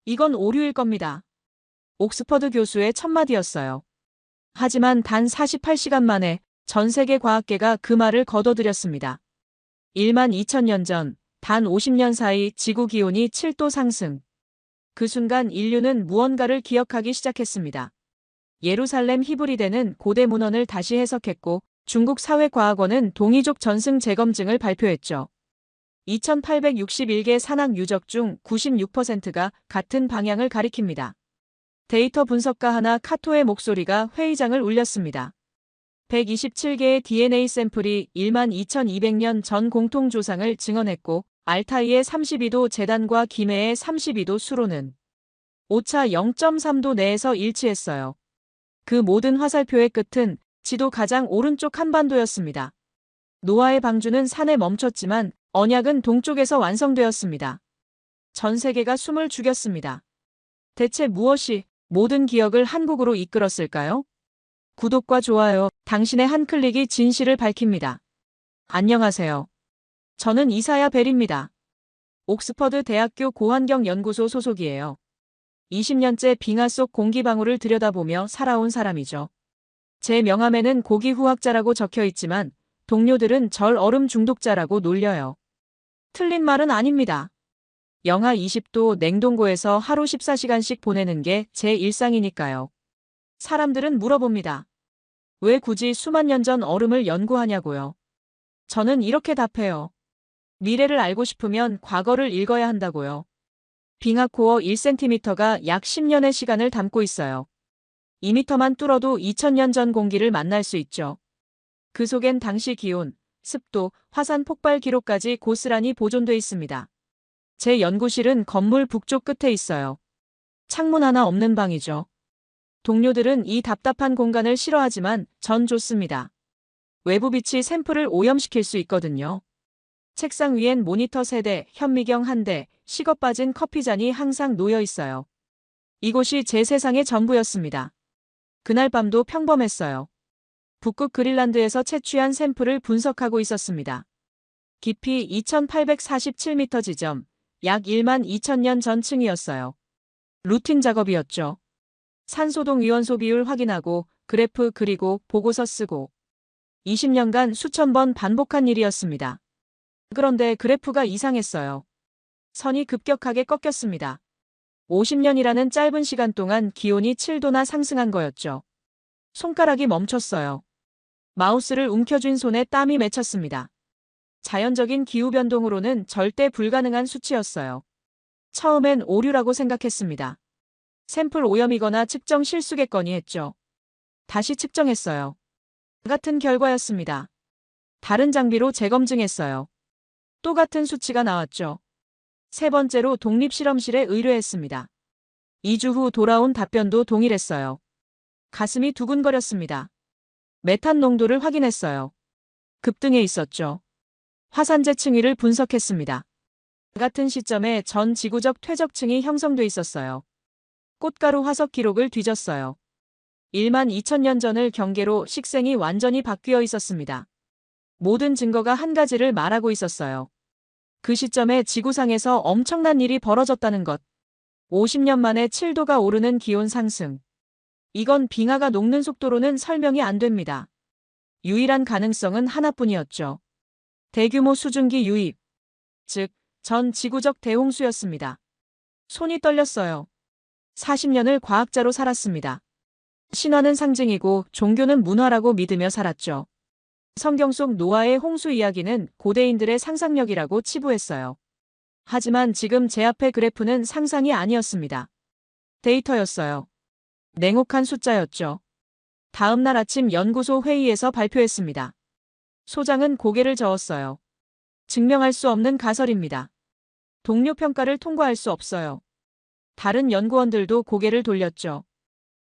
이건 오류일 겁니다. 옥스퍼드 교수의 첫마디였어요. 하지만 단 48시간 만에 전 세계 과학계가 그 말을 거둬들였습니다. 1만 2천년 전, 단 50년 사이 지구 기온이 7도 상승. 그 순간 인류는 무언가를 기억하기 시작했습니다. 예루살렘 히브리대는 고대 문헌을 다시 해석했고 중국 사회과학원은 동이족 전승 재검증을 발표했죠. 2861개 산악 유적 중 96%가 같은 방향을 가리킵니다. 데이터 분석가 하나 카토의 목소리가 회의장을 울렸습니다. 127개의 DNA 샘플이 1만 2200년 전 공통조상을 증언했고 알타이의 32도 재단과 기메의 32도 수로는 오차 0.3도 내에서 일치했어요. 그 모든 화살표의 끝은 지도 가장 오른쪽 한반도였습니다. 노아의 방주는 산에 멈췄지만 언약은 동쪽에서 완성되었습니다. 전 세계가 숨을 죽였습니다. 대체 무엇이 모든 기억을 한국으로 이끌었을까요? 구독과 좋아요, 당신의 한 클릭이 진실을 밝힙니다. 안녕하세요. 저는 이사야 벨입니다. 옥스퍼드 대학교 고환경 연구소 소속이에요. 20년째 빙하 속 공기방울을 들여다보며 살아온 사람이죠. 제 명함에는 고기후학자라고 적혀 있지만 동료들은 절 얼음 중독자라고 놀려요. 틀린 말은 아닙니다. 영하 20도 냉동고에서 하루 14시간씩 보내는 게 제 일상이니까요. 사람들은 물어봅니다. 왜 굳이 수만 년 전 얼음을 연구하냐고요. 저는 이렇게 답해요. 미래를 알고 싶으면 과거를 읽어야 한다고요. 빙하코어 1cm가 약 10년의 시간을 담고 있어요. 2m만 뚫어도 2000년 전 공기를 만날 수 있죠. 그 속엔 당시 기온, 습도, 화산 폭발 기록까지 고스란히 보존돼 있습니다. 제 연구실은 건물 북쪽 끝에 있어요. 창문 하나 없는 방이죠. 동료들은 이 답답한 공간을 싫어하지만 전 좋습니다. 외부 빛이 샘플을 오염시킬 수 있거든요. 책상 위엔 모니터 3대, 현미경 1대, 식어 빠진 커피잔이 항상 놓여 있어요. 이곳이 제 세상의 전부였습니다. 그날 밤도 평범했어요. 북극 그린란드에서 채취한 샘플을 분석하고 있었습니다. 깊이 2847m 지점, 약 1만 2천년 전 층이었어요. 루틴 작업이었죠. 산소동 위원소 비율 확인하고 그래프 그리고 보고서 쓰고 20년간 수천 번 반복한 일이었습니다. 그런데 그래프가 이상했어요. 선이 급격하게 꺾였습니다. 50년이라는 짧은 시간 동안 기온이 7도나 상승한 거였죠. 손가락이 멈췄어요. 마우스를 움켜쥔 손에 땀이 맺혔습니다. 자연적인 기후변동으로는 절대 불가능한 수치였어요. 처음엔 오류라고 생각했습니다. 샘플 오염이거나 측정 실수겠거니 했죠. 다시 측정했어요. 같은 결과였습니다. 다른 장비로 재검증했어요. 또 같은 수치가 나왔죠. 세 번째로 독립실험실에 의뢰했습니다. 2주 후 돌아온 답변도 동일했어요. 가슴이 두근거렸습니다. 메탄 농도를 확인했어요. 급등해 있었죠. 화산재 층위를 분석했습니다. 같은 시점에 전 지구적 퇴적층이 형성돼 있었어요. 꽃가루 화석 기록을 뒤졌어요. 1만 2천년 전을 경계로 식생이 완전히 바뀌어 있었습니다. 모든 증거가 한 가지를 말하고 있었어요. 그 시점에 지구상에서 엄청난 일이 벌어졌다는 것. 50년 만에 7도가 오르는 기온 상승. 이건 빙하가 녹는 속도로는 설명이 안 됩니다. 유일한 가능성은 하나뿐이었죠. 대규모 수증기 유입. 즉, 전 지구적 대홍수였습니다. 손이 떨렸어요. 40년을 과학자로 살았습니다. 신화는 상징이고 종교는 문화라고 믿으며 살았죠. 성경 속 노아의 홍수 이야기는 고대인들의 상상력이라고 치부했어요. 하지만 지금 제 앞의 그래프는 상상이 아니었습니다. 데이터였어요. 냉혹한 숫자였죠. 다음 날 아침 연구소 회의에서 발표했습니다. 소장은 고개를 저었어요. 증명할 수 없는 가설입니다. 동료 평가를 통과할 수 없어요. 다른 연구원들도 고개를 돌렸죠.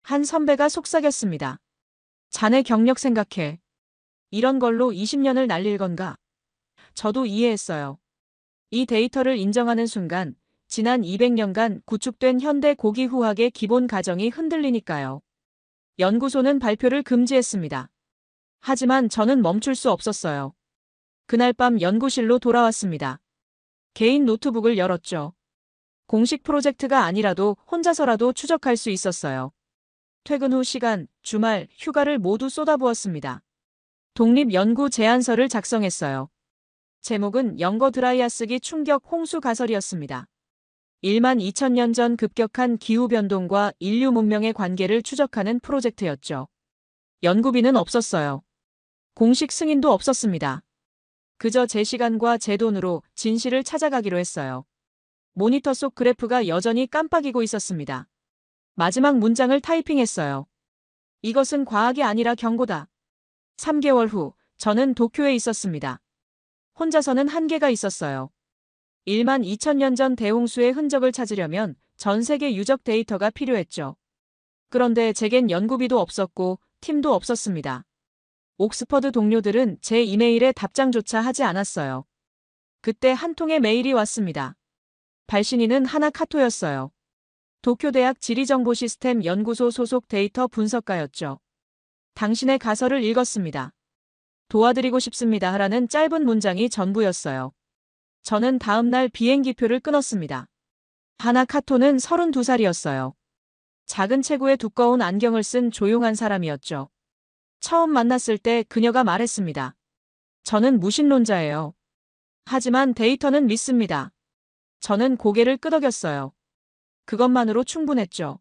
한 선배가 속삭였습니다. 자네 경력 생각해. 이런 걸로 20년을 날릴 건가? 저도 이해했어요. 이 데이터를 인정하는 순간 지난 200년간 구축된 현대 고기후학의 기본 가정이 흔들리니까요. 연구소는 발표를 금지했습니다. 하지만 저는 멈출 수 없었어요. 그날 밤 연구실로 돌아왔습니다. 개인 노트북을 열었죠. 공식 프로젝트가 아니라도 혼자서라도 추적할 수 있었어요. 퇴근 후 시간, 주말, 휴가를 모두 쏟아부었습니다. 독립연구 제안서를 작성했어요. 제목은 영거 드라이아스기 충격 홍수 가설이었습니다. 1만 2천년 전 급격한 기후변동과 인류 문명의 관계를 추적하는 프로젝트였죠. 연구비는 없었어요. 공식 승인도 없었습니다. 그저 제 시간과 제 돈으로 진실을 찾아가기로 했어요. 모니터 속 그래프가 여전히 깜빡이고 있었습니다. 마지막 문장을 타이핑했어요. 이것은 과학이 아니라 경고다. 3개월 후, 저는 도쿄에 있었습니다. 혼자서는 한계가 있었어요. 1만 2천년 전 대홍수의 흔적을 찾으려면 전 세계 유적 데이터가 필요했죠. 그런데 제겐 연구비도 없었고 팀도 없었습니다. 옥스퍼드 동료들은 제 이메일에 답장조차 하지 않았어요. 그때 한 통의 메일이 왔습니다. 발신인은 하나카토였어요. 도쿄대학 지리정보시스템 연구소 소속 데이터 분석가였죠. 당신의 가설을 읽었습니다. 도와드리고 싶습니다. 하라는 짧은 문장이 전부였어요. 저는 다음 날 비행기표를 끊었습니다. 하나카토는 32살이었어요. 작은 체구에 두꺼운 안경을 쓴 조용한 사람이었죠. 처음 만났을 때 그녀가 말했습니다. 저는 무신론자예요. 하지만 데이터는 믿습니다. 저는 고개를 끄덕였어요. 그것만으로 충분했죠.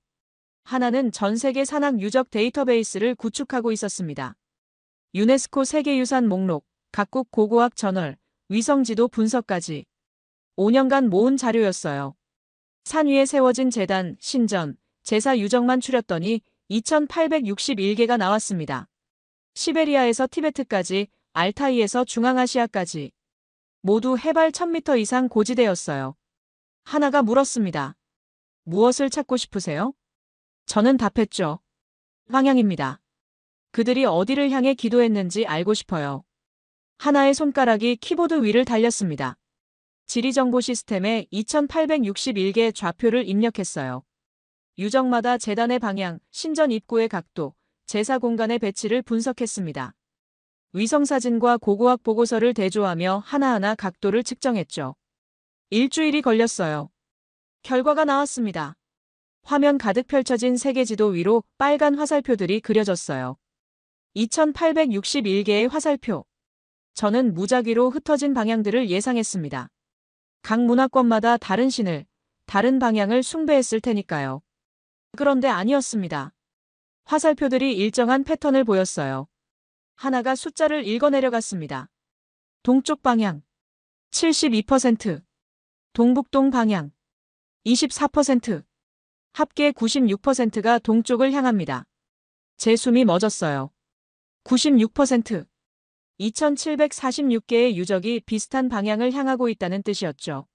하나는 전 세계 산악 유적 데이터베이스를 구축하고 있었습니다. 유네스코 세계유산 목록, 각국 고고학 저널, 위성지도 분석까지 5년간 모은 자료였어요. 산 위에 세워진 제단, 신전, 제사 유적만 추렸더니 2861개가 나왔습니다. 시베리아에서 티베트까지, 알타이에서 중앙아시아까지 모두 해발 1000m 이상 고지대였어요. 하나가 물었습니다. 무엇을 찾고 싶으세요? 저는 답했죠. 방향입니다. 그들이 어디를 향해 기도했는지 알고 싶어요. 하나의 손가락이 키보드 위를 달렸습니다. 지리정보 시스템에 2861개 좌표를 입력했어요. 유적마다 제단의 방향, 신전 입구의 각도, 제사 공간의 배치를 분석했습니다. 위성사진과 고고학 보고서를 대조하며 하나하나 각도를 측정했죠. 일주일이 걸렸어요. 결과가 나왔습니다. 화면 가득 펼쳐진 세계지도 위로 빨간 화살표들이 그려졌어요. 2861개의 화살표. 저는 무작위로 흩어진 방향들을 예상했습니다. 각 문화권마다 다른 신을, 다른 방향을 숭배했을 테니까요. 그런데 아니었습니다. 화살표들이 일정한 패턴을 보였어요. 하나가 숫자를 읽어내려갔습니다. 동쪽 방향 72%, 동북동 방향 24%, 합계 96%가 동쪽을 향합니다. 제 숨이 멎었어요. 96%. 2746개의 유적이 비슷한 방향을 향하고 있다는 뜻이었죠.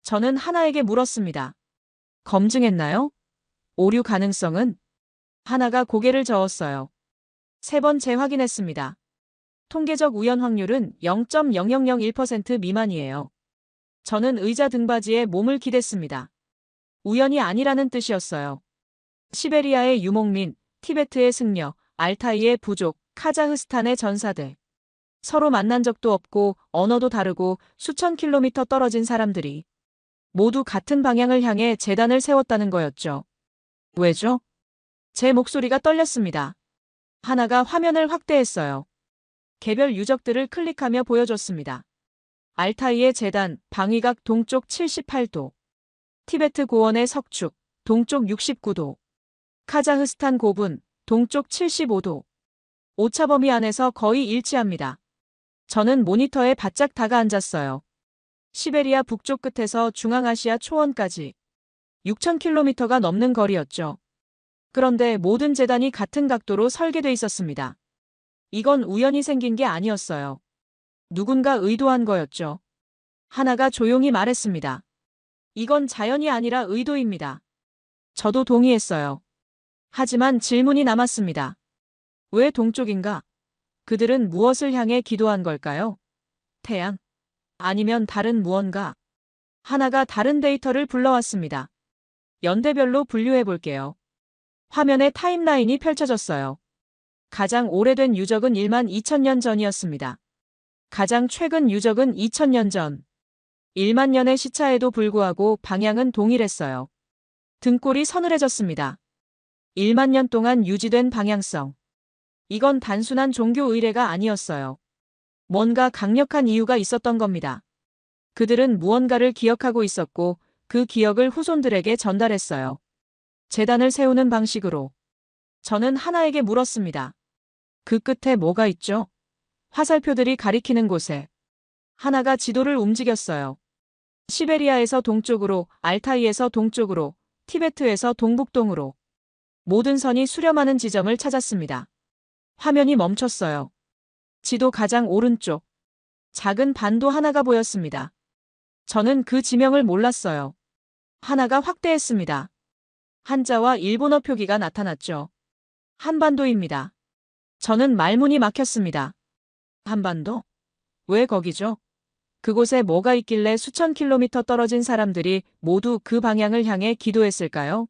저는 하나에게 물었습니다. 검증했나요? 오류 가능성은? 하나가 고개를 저었어요. 3번 재확인했습니다. 통계적 우연 확률은 0.0001% 미만이에요. 저는 의자 등받이에 몸을 기댔습니다. 우연이 아니라는 뜻이었어요. 시베리아의 유목민, 티베트의 승려, 알타이의 부족, 카자흐스탄의 전사들. 서로 만난 적도 없고 언어도 다르고 수천 킬로미터 떨어진 사람들이 모두 같은 방향을 향해 제단을 세웠다는 거였죠. 왜죠? 제 목소리가 떨렸습니다. 하나가 화면을 확대했어요. 개별 유적들을 클릭하며 보여줬습니다. 알타이의 제단, 방위각 동쪽 78도. 티베트 고원의 석축, 동쪽 69도. 카자흐스탄 고분, 동쪽 75도. 오차범위 안에서 거의 일치합니다. 저는 모니터에 바짝 다가앉았어요. 시베리아 북쪽 끝에서 중앙아시아 초원까지 6,000km가 넘는 거리였죠. 그런데 모든 제단이 같은 각도로 설계돼 있었습니다. 이건 우연히 생긴 게 아니었어요. 누군가 의도한 거였죠. 하나가 조용히 말했습니다. 이건 자연이 아니라 의도입니다. 저도 동의했어요. 하지만 질문이 남았습니다. 왜 동쪽인가? 그들은 무엇을 향해 기도한 걸까요? 태양? 아니면 다른 무언가? 하나가 다른 데이터를 불러왔습니다. 연대별로 분류해 볼게요. 화면에 타임라인이 펼쳐졌어요. 가장 오래된 유적은 1만 2천년 전이었습니다. 가장 최근 유적은 2천년 전. 1만 년의 시차에도 불구하고 방향은 동일했어요. 등골이 서늘해졌습니다. 1만 년 동안 유지된 방향성. 이건 단순한 종교 의례가 아니었어요. 뭔가 강력한 이유가 있었던 겁니다. 그들은 무언가를 기억하고 있었고 그 기억을 후손들에게 전달했어요. 제단을 세우는 방식으로. 저는 하나에게 물었습니다. 그 끝에 뭐가 있죠? 화살표들이 가리키는 곳에. 하나가 지도를 움직였어요. 시베리아에서 동쪽으로, 알타이에서 동쪽으로, 티베트에서 동북동으로. 모든 선이 수렴하는 지점을 찾았습니다. 화면이 멈췄어요. 지도 가장 오른쪽. 작은 반도 하나가 보였습니다. 저는 그 지명을 몰랐어요. 하나가 확대했습니다. 한자와 일본어 표기가 나타났죠. 한반도입니다. 저는 말문이 막혔습니다. 한반도? 왜 거기죠? 그곳에 뭐가 있길래 수천 킬로미터 떨어진 사람들이 모두 그 방향을 향해 기도했을까요?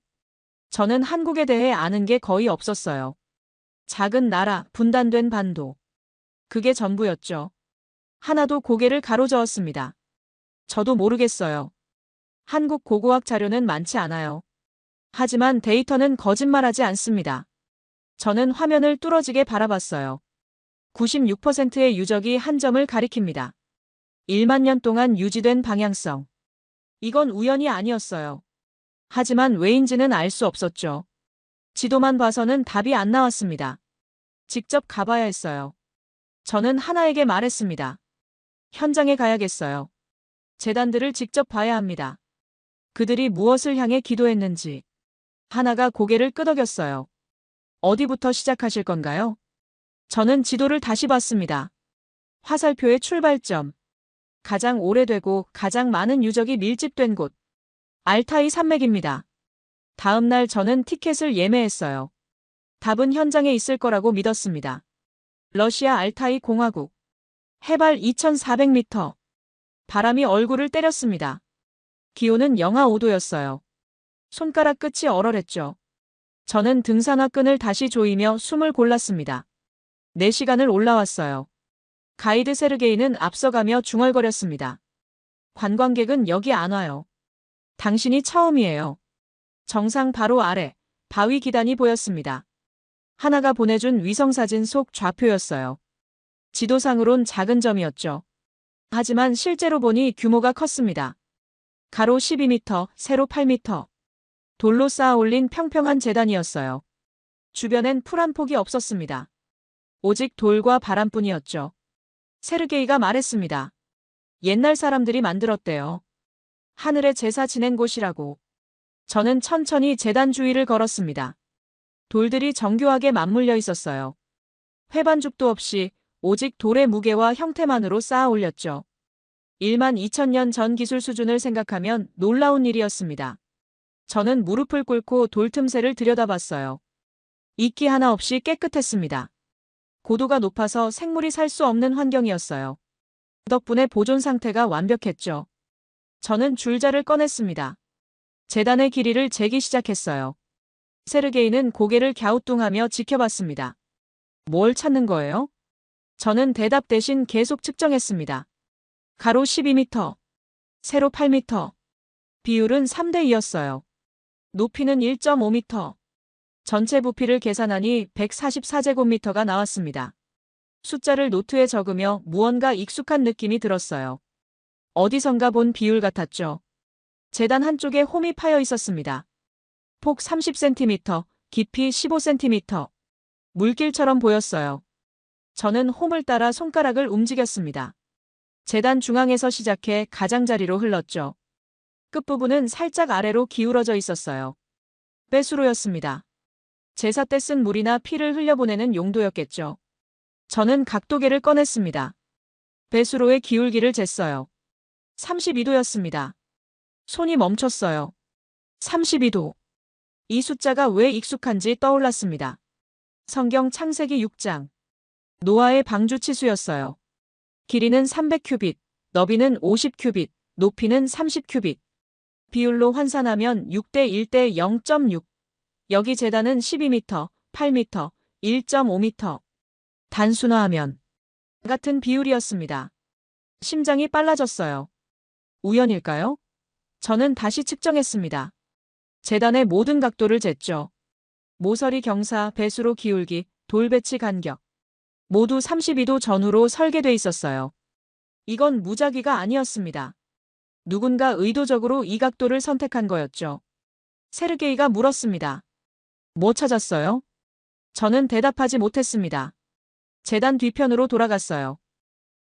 저는 한국에 대해 아는 게 거의 없었어요. 작은 나라, 분단된 반도. 그게 전부였죠. 하나도 고개를 가로저었습니다. 저도 모르겠어요. 한국 고고학 자료는 많지 않아요. 하지만 데이터는 거짓말하지 않습니다. 저는 화면을 뚫어지게 바라봤어요. 96%의 유적이 한 점을 가리킵니다. 1만 년 동안 유지된 방향성. 이건 우연이 아니었어요. 하지만 왜인지는 알 수 없었죠. 지도만 봐서는 답이 안 나왔습니다. 직접 가봐야 했어요. 저는 하나에게 말했습니다. 현장에 가야겠어요. 제단들을 직접 봐야 합니다. 그들이 무엇을 향해 기도했는지. 하나가 고개를 끄덕였어요. 어디부터 시작하실 건가요? 저는 지도를 다시 봤습니다. 화살표의 출발점. 가장 오래되고 가장 많은 유적이 밀집된 곳. 알타이 산맥입니다. 다음 날 저는 티켓을 예매했어요. 답은 현장에 있을 거라고 믿었습니다. 러시아 알타이 공화국. 해발 2400m. 바람이 얼굴을 때렸습니다. 기온은 영하 5도였어요. 손가락 끝이 얼얼했죠. 저는 등산화 끈을 다시 조이며 숨을 골랐습니다. 4시간을 올라왔어요. 가이드 세르게이는 앞서가며 중얼거렸습니다. 관광객은 여기 안 와요. 당신이 처음이에요. 정상 바로 아래, 바위 기단이 보였습니다. 하나가 보내준 위성사진 속 좌표였어요. 지도상으론 작은 점이었죠. 하지만 실제로 보니 규모가 컸습니다. 가로 12m, 세로 8m. 돌로 쌓아 올린 평평한 제단이었어요. 주변엔 풀 한 폭이 없었습니다. 오직 돌과 바람뿐이었죠. 세르게이가 말했습니다. 옛날 사람들이 만들었대요. 하늘에 제사 지낸 곳이라고. 저는 천천히 제단 주위를 걸었습니다. 돌들이 정교하게 맞물려 있었어요. 회반죽도 없이 오직 돌의 무게와 형태만으로 쌓아 올렸죠. 1만 2천 년 전 기술 수준을 생각하면 놀라운 일이었습니다. 저는 무릎을 꿇고 돌 틈새를 들여다봤어요. 이끼 하나 없이 깨끗했습니다. 고도가 높아서 생물이 살 수 없는 환경이었어요. 덕분에 보존 상태가 완벽했죠. 저는 줄자를 꺼냈습니다. 제단의 길이를 재기 시작했어요. 세르게이는 고개를 갸우뚱하며 지켜봤습니다. 뭘 찾는 거예요? 저는 대답 대신 계속 측정했습니다. 가로 12m, 세로 8m. 비율은 3대2였어요. 높이는 1.5m. 전체 부피를 계산하니 144제곱미터가 나왔습니다. 숫자를 노트에 적으며 무언가 익숙한 느낌이 들었어요. 어디선가 본 비율 같았죠. 제단 한쪽에 홈이 파여 있었습니다. 폭 30cm, 깊이 15cm. 물길처럼 보였어요. 저는 홈을 따라 손가락을 움직였습니다. 제단 중앙에서 시작해 가장자리로 흘렀죠. 끝부분은 살짝 아래로 기울어져 있었어요. 배수로였습니다. 제사 때 쓴 물이나 피를 흘려보내는 용도였겠죠. 저는 각도계를 꺼냈습니다. 배수로의 기울기를 쟀어요. 32도였습니다. 손이 멈췄어요. 32도. 이 숫자가 왜 익숙한지 떠올랐습니다. 성경 창세기 6장. 노아의 방주 치수였어요. 길이는 300큐빗, 너비는 50큐빗, 높이는 30큐빗. 비율로 환산하면 6대 1대 0.6. 여기 제단은 12m, 8m, 1.5m. 단순화하면 같은 비율이었습니다. 심장이 빨라졌어요. 우연일까요? 저는 다시 측정했습니다. 재단의 모든 각도를 쟀죠. 모서리 경사, 배수로 기울기, 돌배치 간격. 모두 32도 전후로 설계돼 있었어요. 이건 무작위가 아니었습니다. 누군가 의도적으로 이 각도를 선택한 거였죠. 세르게이가 물었습니다. 뭐 찾았어요? 저는 대답하지 못했습니다. 재단 뒤편으로 돌아갔어요.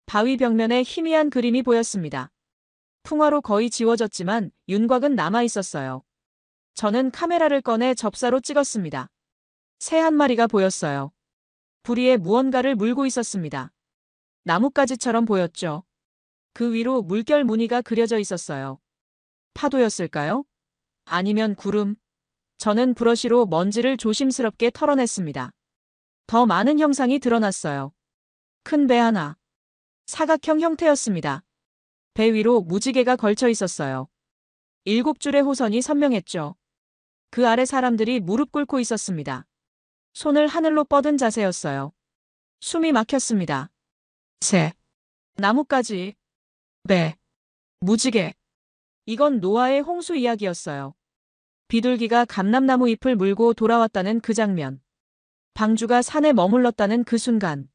바위 벽면에 희미한 그림이 보였습니다. 풍화로 거의 지워졌지만 윤곽은 남아 있었어요. 저는 카메라를 꺼내 접사로 찍었습니다. 새 한 마리가 보였어요. 부리에 무언가를 물고 있었습니다. 나뭇가지처럼 보였죠. 그 위로 물결 무늬가 그려져 있었어요. 파도였을까요? 아니면 구름? 저는 브러쉬로 먼지를 조심스럽게 털어냈습니다. 더 많은 형상이 드러났어요. 큰 배 하나. 사각형 형태였습니다. 배 위로 무지개가 걸쳐 있었어요. 7줄의 호선이 선명했죠. 그 아래 사람들이 무릎 꿇고 있었습니다. 손을 하늘로 뻗은 자세였어요. 숨이 막혔습니다. 새, 나뭇가지, 배, 무지개. 이건 노아의 홍수 이야기였어요. 비둘기가 감람나무 잎을 물고 돌아왔다는 그 장면. 방주가 산에 머물렀다는 그 순간.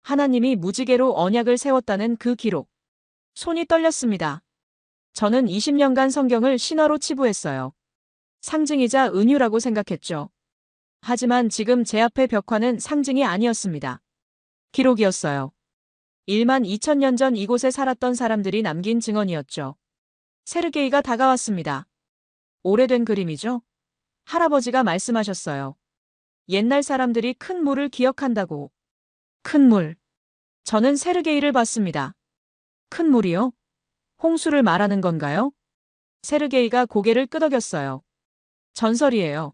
하나님이 무지개로 언약을 세웠다는 그 기록. 손이 떨렸습니다. 저는 20년간 성경을 신화로 치부했어요. 상징이자 은유라고 생각했죠. 하지만 지금 제 앞의 벽화는 상징이 아니었습니다. 기록이었어요. 1만 2천 년 전 이곳에 살았던 사람들이 남긴 증언이었죠. 세르게이가 다가왔습니다. 오래된 그림이죠? 할아버지가 말씀하셨어요. 옛날 사람들이 큰 물을 기억한다고. 큰 물. 저는 세르게이를 봤습니다. 큰 물이요? 홍수를 말하는 건가요? 세르게이가 고개를 끄덕였어요. 전설이에요.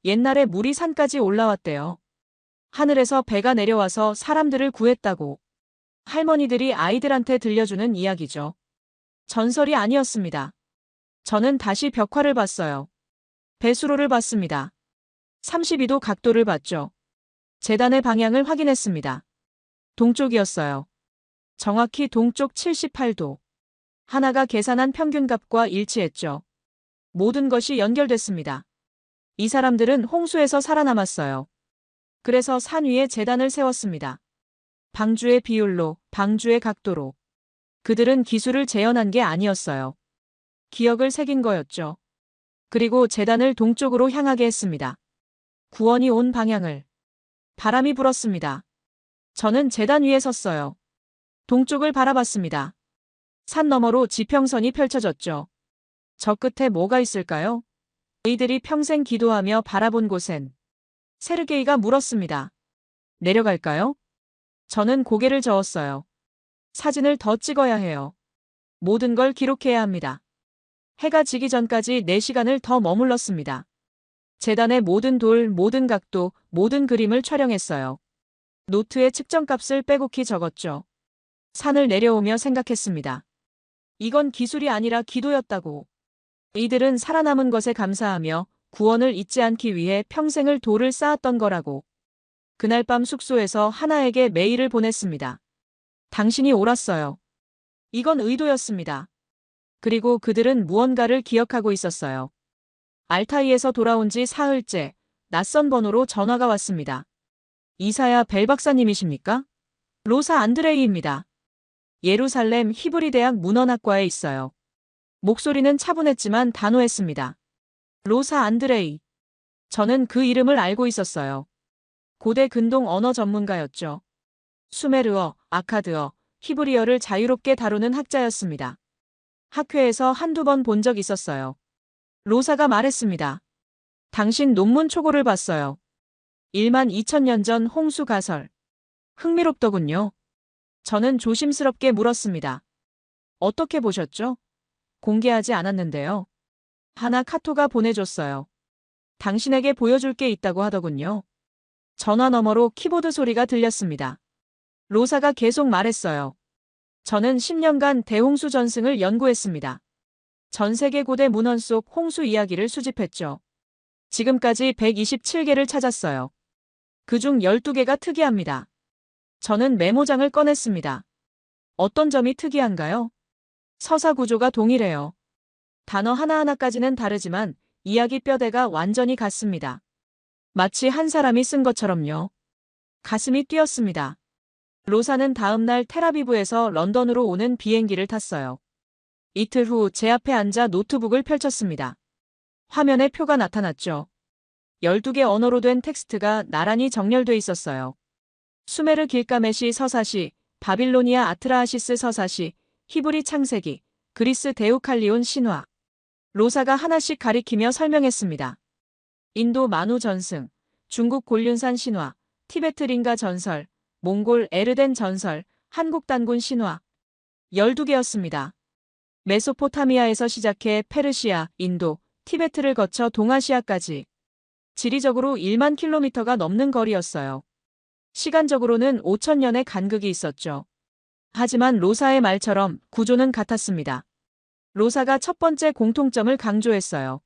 옛날에 물이 산까지 올라왔대요. 하늘에서 배가 내려와서 사람들을 구했다고. 할머니들이 아이들한테 들려주는 이야기죠. 전설이 아니었습니다. 저는 다시 벽화를 봤어요. 배수로를 봤습니다. 32도 각도를 봤죠. 재단의 방향을 확인했습니다. 동쪽이었어요. 정확히 동쪽 78도. 하나가 계산한 평균값과 일치했죠. 모든 것이 연결됐습니다. 이 사람들은 홍수에서 살아남았어요. 그래서 산 위에 재단을 세웠습니다. 방주의 비율로, 방주의 각도로. 그들은 기술을 재현한 게 아니었어요. 기억을 새긴 거였죠. 그리고 재단을 동쪽으로 향하게 했습니다. 구원이 온 방향을. 바람이 불었습니다. 저는 재단 위에 섰어요. 동쪽을 바라봤습니다. 산 너머로 지평선이 펼쳐졌죠. 저 끝에 뭐가 있을까요? 이들이 평생 기도하며 바라본 곳엔. 세르게이가 물었습니다. 내려갈까요? 저는 고개를 저었어요. 사진을 더 찍어야 해요. 모든 걸 기록해야 합니다. 해가 지기 전까지 4시간을 더 머물렀습니다. 재단의 모든 돌, 모든 각도, 모든 그림을 촬영했어요. 노트에 측정값을 빼곡히 적었죠. 산을 내려오며 생각했습니다. 이건 기술이 아니라 기도였다고. 이들은 살아남은 것에 감사하며 구원을 잊지 않기 위해 평생을 돌을 쌓았던 거라고. 그날 밤 숙소에서 하나에게 메일을 보냈습니다. 당신이 옳았어요. 이건 의도였습니다. 그리고 그들은 무언가를 기억하고 있었어요. 알타이에서 돌아온 지 사흘째, 낯선 번호로 전화가 왔습니다. 이사야 벨 박사님이십니까? 로사 안드레이입니다. 예루살렘 히브리 대학 문헌학과에 있어요. 목소리는 차분했지만 단호했습니다. 로사 안드레이. 저는 그 이름을 알고 있었어요. 고대 근동 언어 전문가였죠. 수메르어, 아카드어, 히브리어를 자유롭게 다루는 학자였습니다. 학회에서 한두 번 본 적 있었어요. 로사가 말했습니다. 당신 논문 초고를 봤어요. 1만 2천 년 전 홍수 가설. 흥미롭더군요. 저는 조심스럽게 물었습니다. 어떻게 보셨죠? 공개하지 않았는데요. 하나 카토가 보내줬어요. 당신에게 보여줄 게 있다고 하더군요. 전화 너머로 키보드 소리가 들렸습니다. 로사가 계속 말했어요. 저는 10년간 대홍수 전승을 연구했습니다. 전 세계 고대 문헌 속 홍수 이야기를 수집했죠. 지금까지 127개를 찾았어요. 그중 12개가 특이합니다. 저는 메모장을 꺼냈습니다. 어떤 점이 특이한가요? 서사 구조가 동일해요. 단어 하나하나까지는 다르지만 이야기 뼈대가 완전히 같습니다. 마치 한 사람이 쓴 것처럼요. 가슴이 뛰었습니다. 로사는 다음 날 텔아비브에서 런던으로 오는 비행기를 탔어요. 이틀 후 제 앞에 앉아 노트북을 펼쳤습니다. 화면에 표가 나타났죠. 12개 언어로 된 텍스트가 나란히 정렬돼 있었어요. 수메르 길가메시 서사시, 바빌로니아 아트라하시스 서사시, 히브리 창세기, 그리스 데우칼리온 신화. 로사가 하나씩 가리키며 설명했습니다. 인도 만우 전승, 중국 곤륜산 신화, 티베트 링가 전설, 몽골 에르덴 전설, 한국 단군 신화. 12개였습니다. 메소포타미아에서 시작해 페르시아, 인도, 티베트를 거쳐 동아시아까지. 지리적으로 1만 킬로미터가 넘는 거리였어요. 시간적으로는 5천년의 간극이 있었죠. 하지만 로사의 말처럼 구조는 같았습니다. 로사가 첫 번째 공통점을 강조했어요.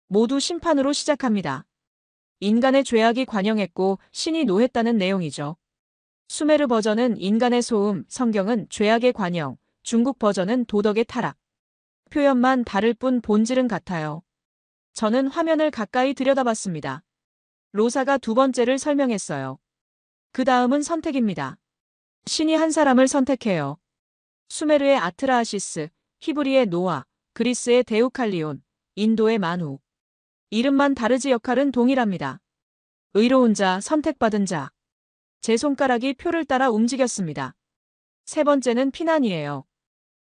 모두 심판으로 시작합니다. 인간의 죄악이 관영했고 신이 노했다는 내용이죠. 수메르 버전은 인간의 소음, 성경은 죄악의 관영, 중국 버전은 도덕의 타락. 표현만 다를 뿐 본질은 같아요. 저는 화면을 가까이 들여다봤습니다. 로사가 두 번째를 설명했어요. 그 다음은 선택입니다. 신이 한 사람을 선택해요. 수메르의 아트라하시스, 히브리의 노아, 그리스의 데우칼리온, 인도의 만우. 이름만 다르지 역할은 동일합니다. 의로운 자, 선택받은 자. 제 손가락이 표를 따라 움직였습니다. 세 번째는 피난이에요.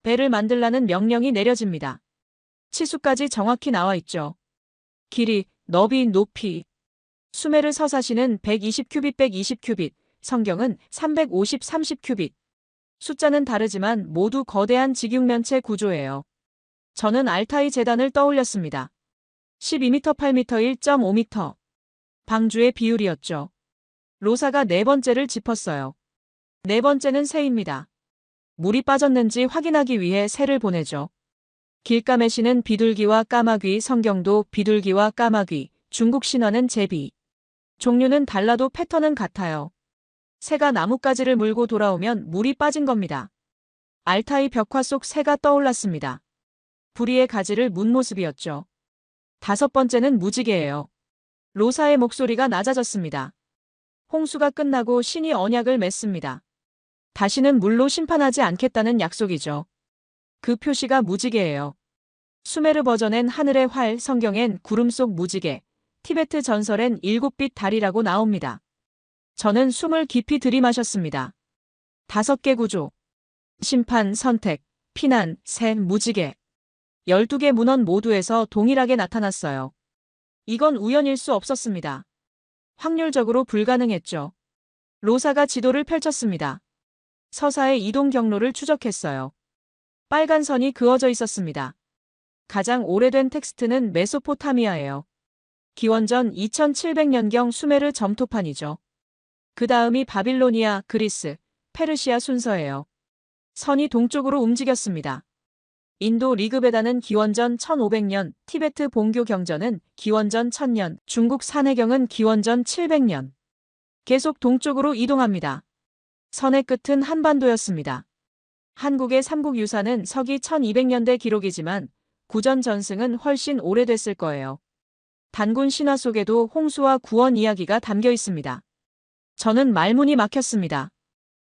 배를 만들라는 명령이 내려집니다. 치수까지 정확히 나와 있죠. 길이, 너비, 높이. 수메르 서사시는 120 큐빗 120 큐빗, 성경은 350 30 큐빗. 숫자는 다르지만 모두 거대한 직육면체 구조예요. 저는 알타이 제단을 떠올렸습니다. 12m 8m 1.5m. 방주의 비율이었죠. 로사가 네 번째를 짚었어요. 네 번째는 새입니다. 물이 빠졌는지 확인하기 위해 새를 보내죠. 길가메시는 비둘기와 까마귀, 성경도 비둘기와 까마귀, 중국 신화는 제비. 종류는 달라도 패턴은 같아요. 새가 나뭇가지를 물고 돌아오면 물이 빠진 겁니다. 알타이 벽화 속 새가 떠올랐습니다. 부리의 가지를 문 모습이었죠. 다섯 번째는 무지개예요. 로사의 목소리가 낮아졌습니다. 홍수가 끝나고 신이 언약을 맺습니다. 다시는 물로 심판하지 않겠다는 약속이죠. 그 표시가 무지개예요. 수메르 버전엔 하늘의 활, 성경엔 구름 속 무지개, 티베트 전설엔 7빛 달이라고 나옵니다. 저는 숨을 깊이 들이마셨습니다. 5개 구조. 심판, 선택, 피난, 새, 무지개. 12개 문헌 모두에서 동일하게 나타났어요. 이건 우연일 수 없었습니다. 확률적으로 불가능했죠. 로사가 지도를 펼쳤습니다. 서사의 이동 경로를 추적했어요. 빨간 선이 그어져 있었습니다. 가장 오래된 텍스트는 메소포타미아예요. 기원전 2700년경 수메르 점토판이죠. 그 다음이 바빌로니아, 그리스, 페르시아 순서예요. 선이 동쪽으로 움직였습니다. 인도 리그베다는 기원전 1500년, 티베트 본교 경전은 기원전 1000년, 중국 산해경은 기원전 700년. 계속 동쪽으로 이동합니다. 선의 끝은 한반도였습니다. 한국의 삼국유사는 서기 1200년대 기록이지만 구전 전승은 훨씬 오래됐을 거예요. 단군 신화 속에도 홍수와 구원 이야기가 담겨 있습니다. 저는 말문이 막혔습니다.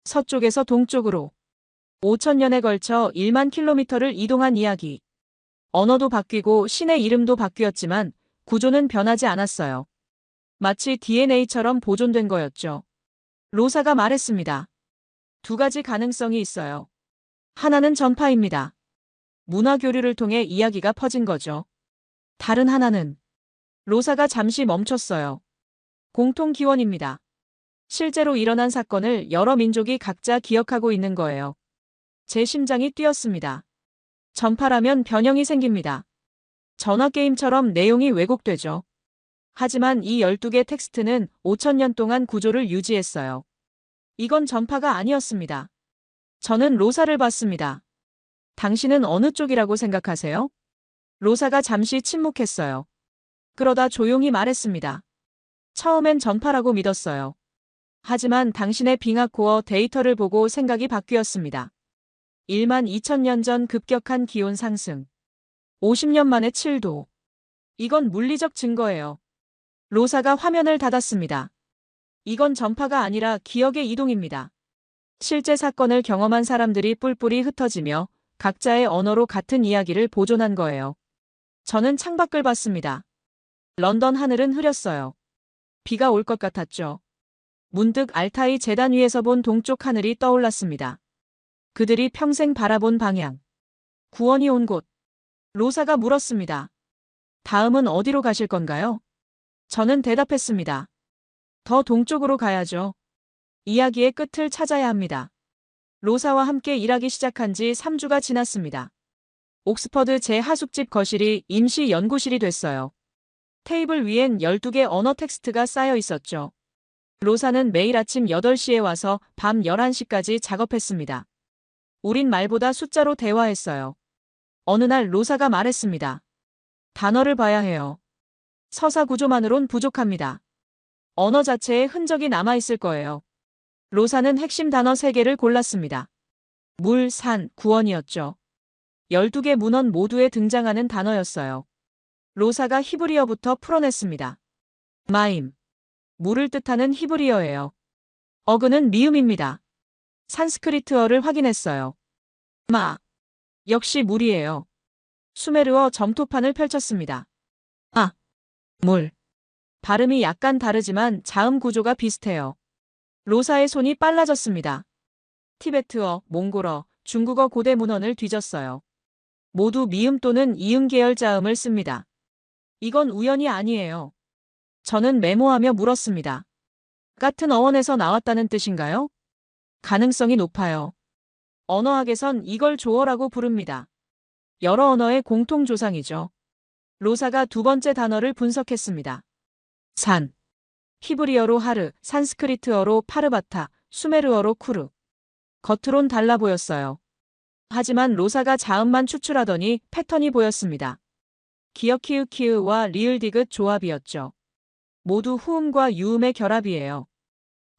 서쪽에서 동쪽으로 5000년에 걸쳐 1만 킬로미터를 이동한 이야기. 언어도 바뀌고 신의 이름도 바뀌었지만 구조는 변하지 않았어요. 마치 DNA처럼 보존된 거였죠. 로사가 말했습니다. 두 가지 가능성이 있어요. 하나는 전파입니다. 문화 교류를 통해 이야기가 퍼진 거죠. 다른 하나는 로사가 잠시 멈췄어요. 공통 기원입니다. 실제로 일어난 사건을 여러 민족이 각자 기억하고 있는 거예요. 제 심장이 뛰었습니다. 전파라면 변형이 생깁니다. 전화게임처럼 내용이 왜곡되죠. 하지만 이 12개 텍스트는 5000년 동안 구조를 유지했어요. 이건 전파가 아니었습니다. 저는 로사를 봤습니다. 당신은 어느 쪽이라고 생각하세요? 로사가 잠시 침묵했어요. 그러다 조용히 말했습니다. 처음엔 전파라고 믿었어요. 하지만 당신의 빙하 코어 데이터를 보고 생각이 바뀌었습니다. 1만 2천년 전 급격한 기온 상승. 50년 만에 7도. 이건 물리적 증거예요. 로사가 화면을 닫았습니다. 이건 전파가 아니라 기억의 이동입니다. 실제 사건을 경험한 사람들이 뿔뿔이 흩어지며 각자의 언어로 같은 이야기를 보존한 거예요. 저는 창밖을 봤습니다. 런던 하늘은 흐렸어요. 비가 올 것 같았죠. 문득 알타이 재단 위에서 본 동쪽 하늘이 떠올랐습니다. 그들이 평생 바라본 방향. 구원이 온 곳. 로사가 물었습니다. 다음은 어디로 가실 건가요? 저는 대답했습니다. 더 동쪽으로 가야죠. 이야기의 끝을 찾아야 합니다. 로사와 함께 일하기 시작한 지 3주가 지났습니다. 옥스퍼드 제 하숙집 거실이 임시 연구실이 됐어요. 테이블 위엔 12개 언어 텍스트가 쌓여 있었죠. 로사는 매일 아침 8시에 와서 밤 11시까지 작업했습니다. 우린 말보다 숫자로 대화했어요. 어느 날 로사가 말했습니다. 단어를 봐야 해요. 서사 구조만으론 부족합니다. 언어 자체에 흔적이 남아있을 거예요. 로사는 핵심 단어 3개를 골랐습니다. 물, 산, 구원이었죠. 12개 문헌 모두에 등장하는 단어였어요. 로사가 히브리어부터 풀어냈습니다. 마임. 물을 뜻하는 히브리어예요. 어그는 미음입니다. 산스크리트어를 확인했어요. 마. 역시 물이에요. 수메르어 점토판을 펼쳤습니다. 아. 물. 발음이 약간 다르지만 자음 구조가 비슷해요. 로사의 손이 빨라졌습니다. 티베트어, 몽골어, 중국어 고대 문헌을 뒤졌어요. 모두 미음 또는 이음 계열 자음을 씁니다. 이건 우연이 아니에요. 저는 메모하며 물었습니다. 같은 어원에서 나왔다는 뜻인가요? 가능성이 높아요. 언어학에선 이걸 조어라고 부릅니다. 여러 언어의 공통 조상이죠. 로사가 두 번째 단어를 분석했습니다. 산. 히브리어로 하르, 산스크리트어로 파르바타, 수메르어로 쿠르. 겉으론 달라 보였어요. 하지만 로사가 자음만 추출하더니 패턴이 보였습니다. 기역키읔키읔와 리을디귿 조합이었죠. 모두 후음과 유음의 결합이에요.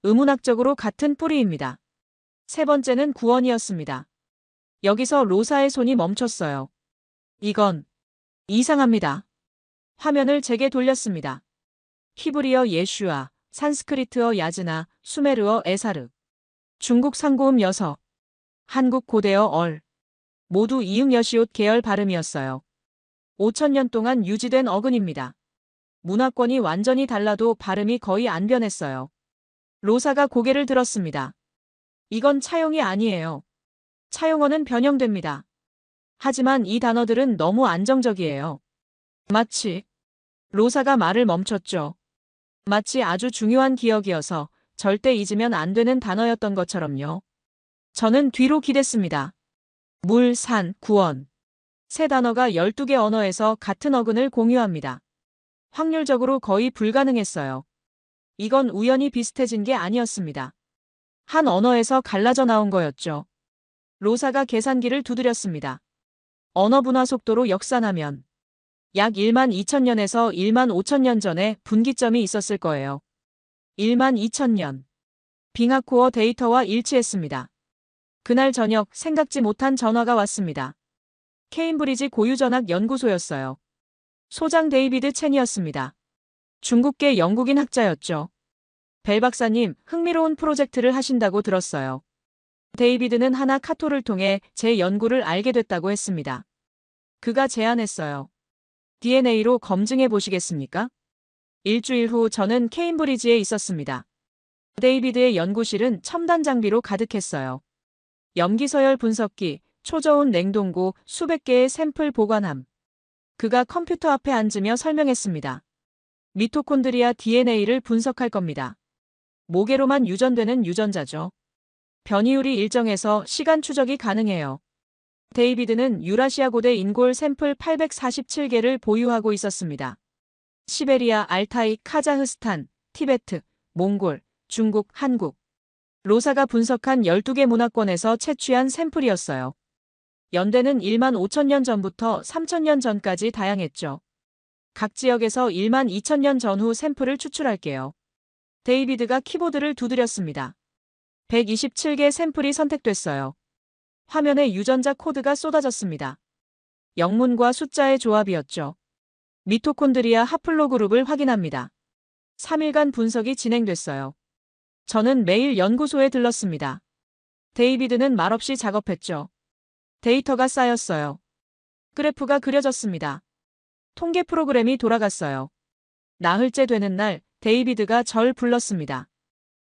음운학적으로 같은 뿌리입니다. 세 번째는 구원이었습니다. 여기서 로사의 손이 멈췄어요. 이건 이상합니다. 화면을 제게 돌렸습니다. 히브리어 예슈아, 산스크리트어 야즈나, 수메르어 에사르, 중국 상고음 여서, 한국 고대어 얼. 모두 이응 여시옷 계열 발음이었어요. 5천년 동안 유지된 어근입니다. 문화권이 완전히 달라도 발음이 거의 안 변했어요. 로사가 고개를 들었습니다. 이건 차용이 아니에요. 차용어는 변형됩니다. 하지만 이 단어들은 너무 안정적이에요. 마치. 로사가 말을 멈췄죠. 마치 아주 중요한 기억이어서 절대 잊으면 안 되는 단어였던 것처럼요. 저는 뒤로 기댔습니다. 물, 산, 구원. 세 단어가 12개 언어에서 같은 어근을 공유합니다. 확률적으로 거의 불가능했어요. 이건 우연히 비슷해진 게 아니었습니다. 한 언어에서 갈라져 나온 거였죠. 로사가 계산기를 두드렸습니다. 언어 분화 속도로 역산하면 약 1만 2천년에서 1만 5천년 전에 분기점이 있었을 거예요. 1만 2천년. 빙하코어 데이터와 일치했습니다. 그날 저녁 생각지 못한 전화가 왔습니다. 케임브리지 고유전학 연구소였어요. 소장 데이비드 첸이었습니다. 중국계 영국인 학자였죠. 벨 박사님, 흥미로운 프로젝트를 하신다고 들었어요. 데이비드는 하나 카톡을 통해 제 연구를 알게 됐다고 했습니다. 그가 제안했어요. DNA로 검증해 보시겠습니까? 일주일 후 저는 케임브리지에 있었습니다. 데이비드의 연구실은 첨단 장비로 가득했어요. 염기서열 분석기, 초저온 냉동고, 수백 개의 샘플 보관함. 그가 컴퓨터 앞에 앉으며 설명했습니다. 미토콘드리아 DNA를 분석할 겁니다. 모계로만 유전되는 유전자죠. 변이율이 일정해서 시간 추적이 가능해요. 데이비드는 유라시아 고대 인골 샘플 847개를 보유하고 있었습니다. 시베리아, 알타이, 카자흐스탄, 티베트, 몽골, 중국, 한국. 로사가 분석한 12개 문화권에서 채취한 샘플이었어요. 연대는 1만 5천년 전부터 3천년 전까지 다양했죠. 각 지역에서 1만 2천년 전후 샘플을 추출할게요. 데이비드가 키보드를 두드렸습니다. 127개 샘플이 선택됐어요. 화면에 유전자 코드가 쏟아졌습니다. 영문과 숫자의 조합이었죠. 미토콘드리아 하플로그룹을 확인합니다. 3일간 분석이 진행됐어요. 저는 매일 연구소에 들렀습니다. 데이비드는 말없이 작업했죠. 데이터가 쌓였어요. 그래프가 그려졌습니다. 통계 프로그램이 돌아갔어요. 나흘째 되는 날 데이비드가 절 불렀습니다.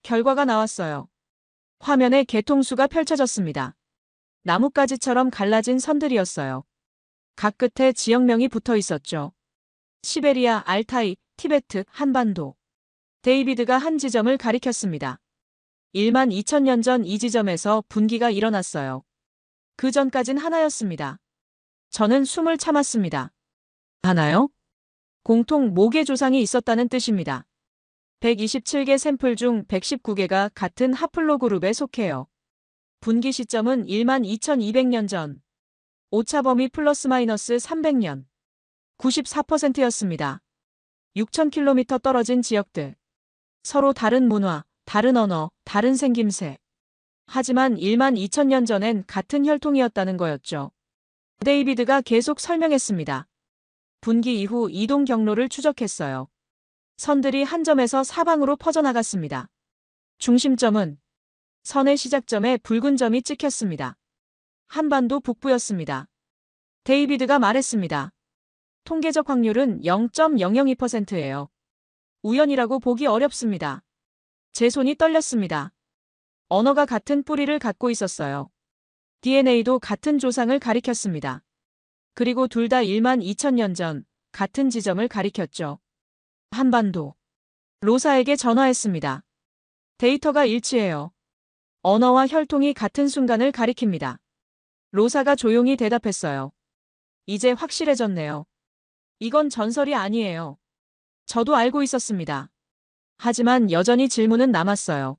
결과가 나왔어요. 화면에 개통수가 펼쳐졌습니다. 나뭇가지처럼 갈라진 선들이었어요. 각 끝에 지역명이 붙어 있었죠. 시베리아, 알타이, 티베트, 한반도. 데이비드가 한 지점을 가리켰습니다. 1만 2천년 전 이 지점에서 분기가 일어났어요. 그 전까진 하나였습니다. 저는 숨을 참았습니다. 하나요? 공통 모계 조상이 있었다는 뜻입니다. 127개 샘플 중 119개가 같은 하플로그룹에 속해요. 분기 시점은 1만 2200년 전. 오차 범위 플러스 마이너스 300년. 94%였습니다. 6000km 떨어진 지역들. 서로 다른 문화, 다른 언어, 다른 생김새. 하지만 1만 2000년 전엔 같은 혈통이었다는 거였죠. 데이비드가 계속 설명했습니다. 분기 이후 이동 경로를 추적했어요. 선들이 한 점에서 사방으로 퍼져나갔습니다. 중심점은 선의 시작점에 붉은 점이 찍혔습니다. 한반도 북부였습니다. 데이비드가 말했습니다. 통계적 확률은 0.002%예요. 우연이라고 보기 어렵습니다. 제 손이 떨렸습니다. 언어가 같은 뿌리를 갖고 있었어요. DNA도 같은 조상을 가리켰습니다. 그리고 둘 다 1만 2000년 전 같은 지점을 가리켰죠. 한반도. 로사에게 전화했습니다. 데이터가 일치해요. 언어와 혈통이 같은 순간을 가리킵니다. 로사가 조용히 대답했어요. 이제 확실해졌네요. 이건 전설이 아니에요. 저도 알고 있었습니다. 하지만 여전히 질문은 남았어요.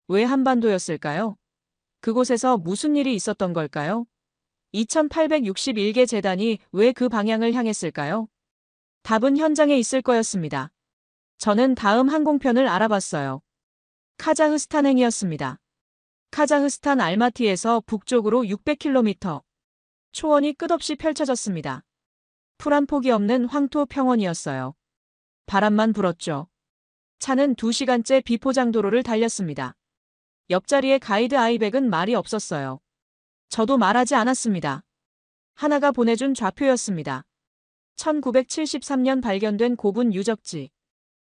왜 한반도였을까요? 그곳에서 무슨 일이 있었던 걸까요? 2861개 재단이 왜 그 방향을 향했을까요? 답은 현장에 있을 거였습니다. 저는 다음 항공편을 알아봤어요. 카자흐스탄행이었습니다. 카자흐스탄 알마티에서 북쪽으로 600km. 초원이 끝없이 펼쳐졌습니다. 풀 한 폭이 없는 황토 평원이었어요. 바람만 불었죠. 차는 2시간째 비포장도로를 달렸습니다. 옆자리에 가이드 아이백은 말이 없었어요. 저도 말하지 않았습니다. 하나가 보내준 좌표였습니다. 1973년 발견된 고분 유적지.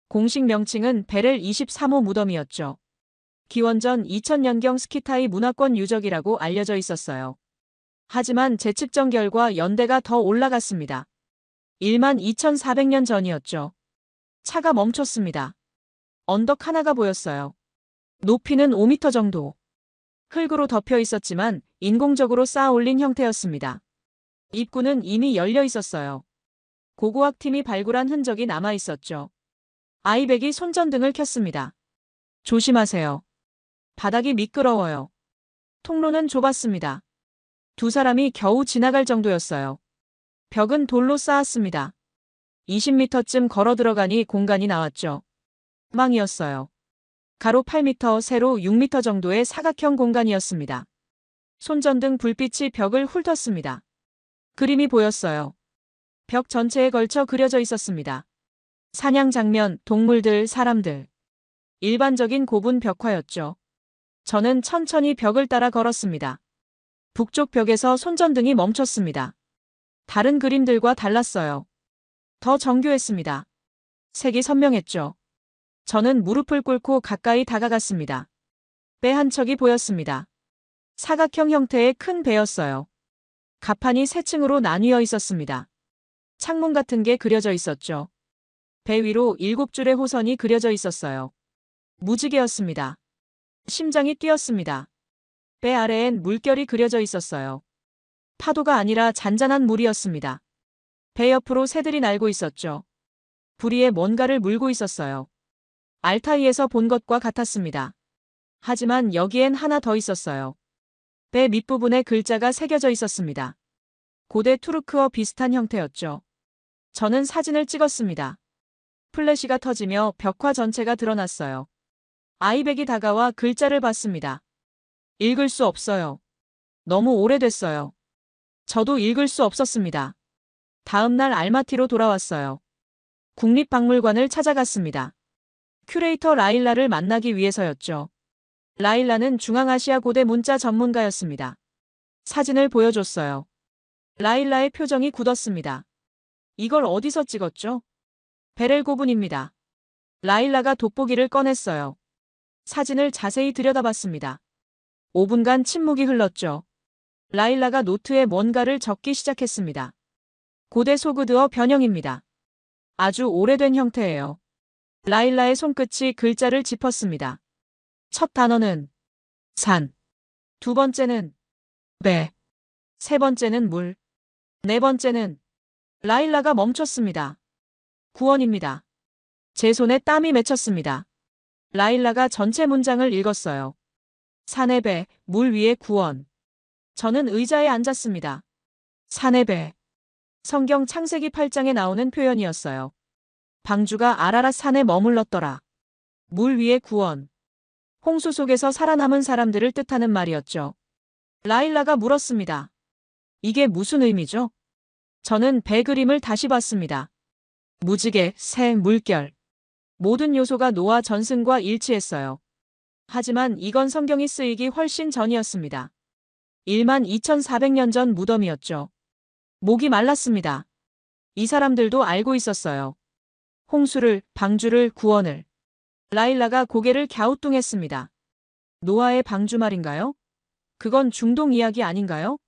공식 명칭은 베렐 23호 무덤이었죠. 기원전 2000년경 스키타이 문화권 유적이라고 알려져 있었어요. 하지만 제 측정 결과 연대가 더 올라갔습니다. 1만 2400년 전이었죠. 차가 멈췄습니다. 언덕 하나가 보였어요. 높이는 5m 정도. 흙으로 덮여 있었지만 인공적으로 쌓아 올린 형태였습니다. 입구는 이미 열려 있었어요. 고고학팀이 발굴한 흔적이 남아 있었죠. 아이백이 손전등을 켰습니다. 조심하세요. 바닥이 미끄러워요. 통로는 좁았습니다. 두 사람이 겨우 지나갈 정도였어요. 벽은 돌로 쌓았습니다. 20m쯤 걸어 들어가니 공간이 나왔죠. 망이었어요. 가로 8m, 세로 6m 정도의 사각형 공간이었습니다. 손전등 불빛이 벽을 훑었습니다. 그림이 보였어요. 벽 전체에 걸쳐 그려져 있었습니다. 사냥 장면, 동물들, 사람들. 일반적인 고분 벽화였죠. 저는 천천히 벽을 따라 걸었습니다. 북쪽 벽에서 손전등이 멈췄습니다. 다른 그림들과 달랐어요. 더 정교했습니다. 색이 선명했죠. 저는 무릎을 꿇고 가까이 다가갔습니다. 배 한 척이 보였습니다. 사각형 형태의 큰 배였어요. 갑판이 세 층으로 나뉘어 있었습니다. 창문 같은 게 그려져 있었죠. 배 위로 7줄의 호선이 그려져 있었어요. 무지개였습니다. 심장이 뛰었습니다. 배 아래엔 물결이 그려져 있었어요. 파도가 아니라 잔잔한 물이었습니다. 배 옆으로 새들이 날고 있었죠. 부리에 뭔가를 물고 있었어요. 알타이에서 본 것과 같았습니다. 하지만 여기엔 하나 더 있었어요. 배 밑부분에 글자가 새겨져 있었습니다. 고대 투르크어 비슷한 형태였죠. 저는 사진을 찍었습니다. 플래시가 터지며 벽화 전체가 드러났어요. 아이백이 다가와 글자를 봤습니다. 읽을 수 없어요. 너무 오래됐어요. 저도 읽을 수 없었습니다. 다음 날 알마티로 돌아왔어요. 국립박물관을 찾아갔습니다. 큐레이터 라일라를 만나기 위해서였죠. 라일라는 중앙아시아 고대 문자 전문가였습니다. 사진을 보여줬어요. 라일라의 표정이 굳었습니다. 이걸 어디서 찍었죠? 베렐고분입니다. 라일라가 돋보기를 꺼냈어요. 사진을 자세히 들여다봤습니다. 5분간 침묵이 흘렀죠. 라일라가 노트에 뭔가를 적기 시작했습니다. 고대 소그드어 변형입니다. 아주 오래된 형태예요. 라일라의 손끝이 글자를 짚었습니다. 첫 단어는 산, 두 번째는 배, 세 번째는 물, 네 번째는 라일라가 멈췄습니다. 구원입니다. 제 손에 땀이 맺혔습니다. 라일라가 전체 문장을 읽었어요. 산의 배, 물 위의 구원. 저는 의자에 앉았습니다. 산의 배. 성경 창세기 8장에 나오는 표현이었어요. 방주가 아라랏 산에 머물렀더라. 물 위의 구원. 홍수 속에서 살아남은 사람들을 뜻하는 말이었죠. 라일라가 물었습니다. 이게 무슨 의미죠? 저는 배 그림을 다시 봤습니다. 무지개, 새, 물결. 모든 요소가 노아 전승과 일치했어요. 하지만 이건 성경이 쓰이기 훨씬 전이었습니다. 12,400년 전 무덤이었죠. 목이 말랐습니다. 이 사람들도 알고 있었어요. 홍수를, 방주를, 구원을. 라일라가 고개를 갸우뚱했습니다. 노아의 방주 말인가요? 그건 중동 이야기 아닌가요?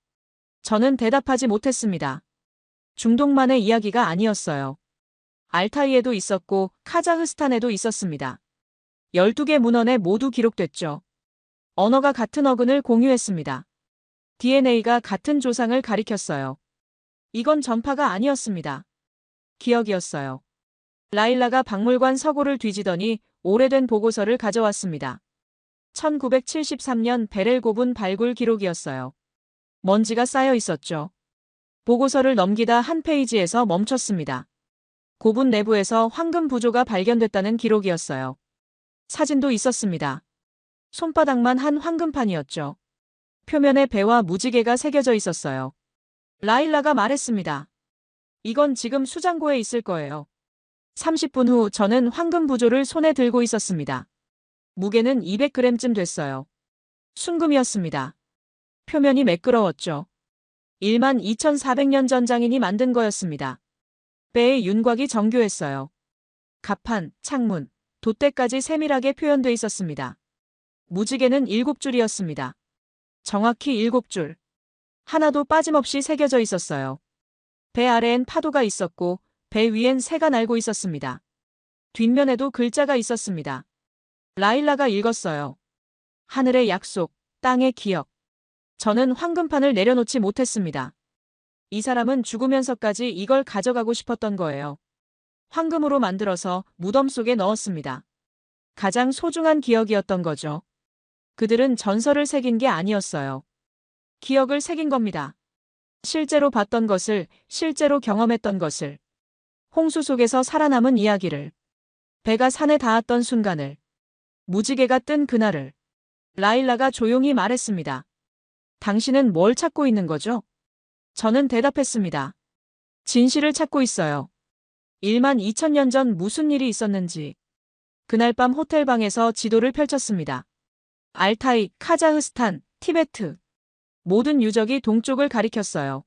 저는 대답하지 못했습니다. 중동만의 이야기가 아니었어요. 알타이에도 있었고 카자흐스탄에도 있었습니다. 12개 문헌에 모두 기록됐죠. 언어가 같은 어근을 공유했습니다. DNA가 같은 조상을 가리켰어요. 이건 전파가 아니었습니다. 기억이었어요. 라일라가 박물관 서고를 뒤지더니 오래된 보고서를 가져왔습니다. 1973년 베렐고분 발굴 기록이었어요. 먼지가 쌓여 있었죠. 보고서를 넘기다 한 페이지에서 멈췄습니다. 고분 내부에서 황금 부조가 발견됐다는 기록이었어요. 사진도 있었습니다. 손바닥만 한 황금판이었죠. 표면에 배와 무지개가 새겨져 있었어요. 라일라가 말했습니다. 이건 지금 수장고에 있을 거예요. 30분 후 저는 황금 부조를 손에 들고 있었습니다. 무게는 200g쯤 됐어요. 순금이었습니다. 표면이 매끄러웠죠. 12,400년 전 장인이 만든 거였습니다. 배의 윤곽이 정교했어요. 갑판, 창문, 돛대까지 세밀하게 표현돼 있었습니다. 무지개는 7줄이었습니다. 정확히 7줄. 하나도 빠짐없이 새겨져 있었어요. 배 아래엔 파도가 있었고 배 위엔 새가 날고 있었습니다. 뒷면에도 글자가 있었습니다. 라일라가 읽었어요. 하늘의 약속, 땅의 기억. 저는 황금판을 내려놓지 못했습니다. 이 사람은 죽으면서까지 이걸 가져가고 싶었던 거예요. 황금으로 만들어서 무덤 속에 넣었습니다. 가장 소중한 기억이었던 거죠. 그들은 전설을 새긴 게 아니었어요. 기억을 새긴 겁니다. 실제로 봤던 것을, 실제로 경험했던 것을. 홍수 속에서 살아남은 이야기를. 배가 산에 닿았던 순간을. 무지개가 뜬 그날을. 라일라가 조용히 말했습니다. 당신은 뭘 찾고 있는 거죠? 저는 대답했습니다. 진실을 찾고 있어요. 12,000년 전 무슨 일이 있었는지. 그날 밤 호텔 방에서 지도를 펼쳤습니다. 알타이, 카자흐스탄, 티베트. 모든 유적이 동쪽을 가리켰어요.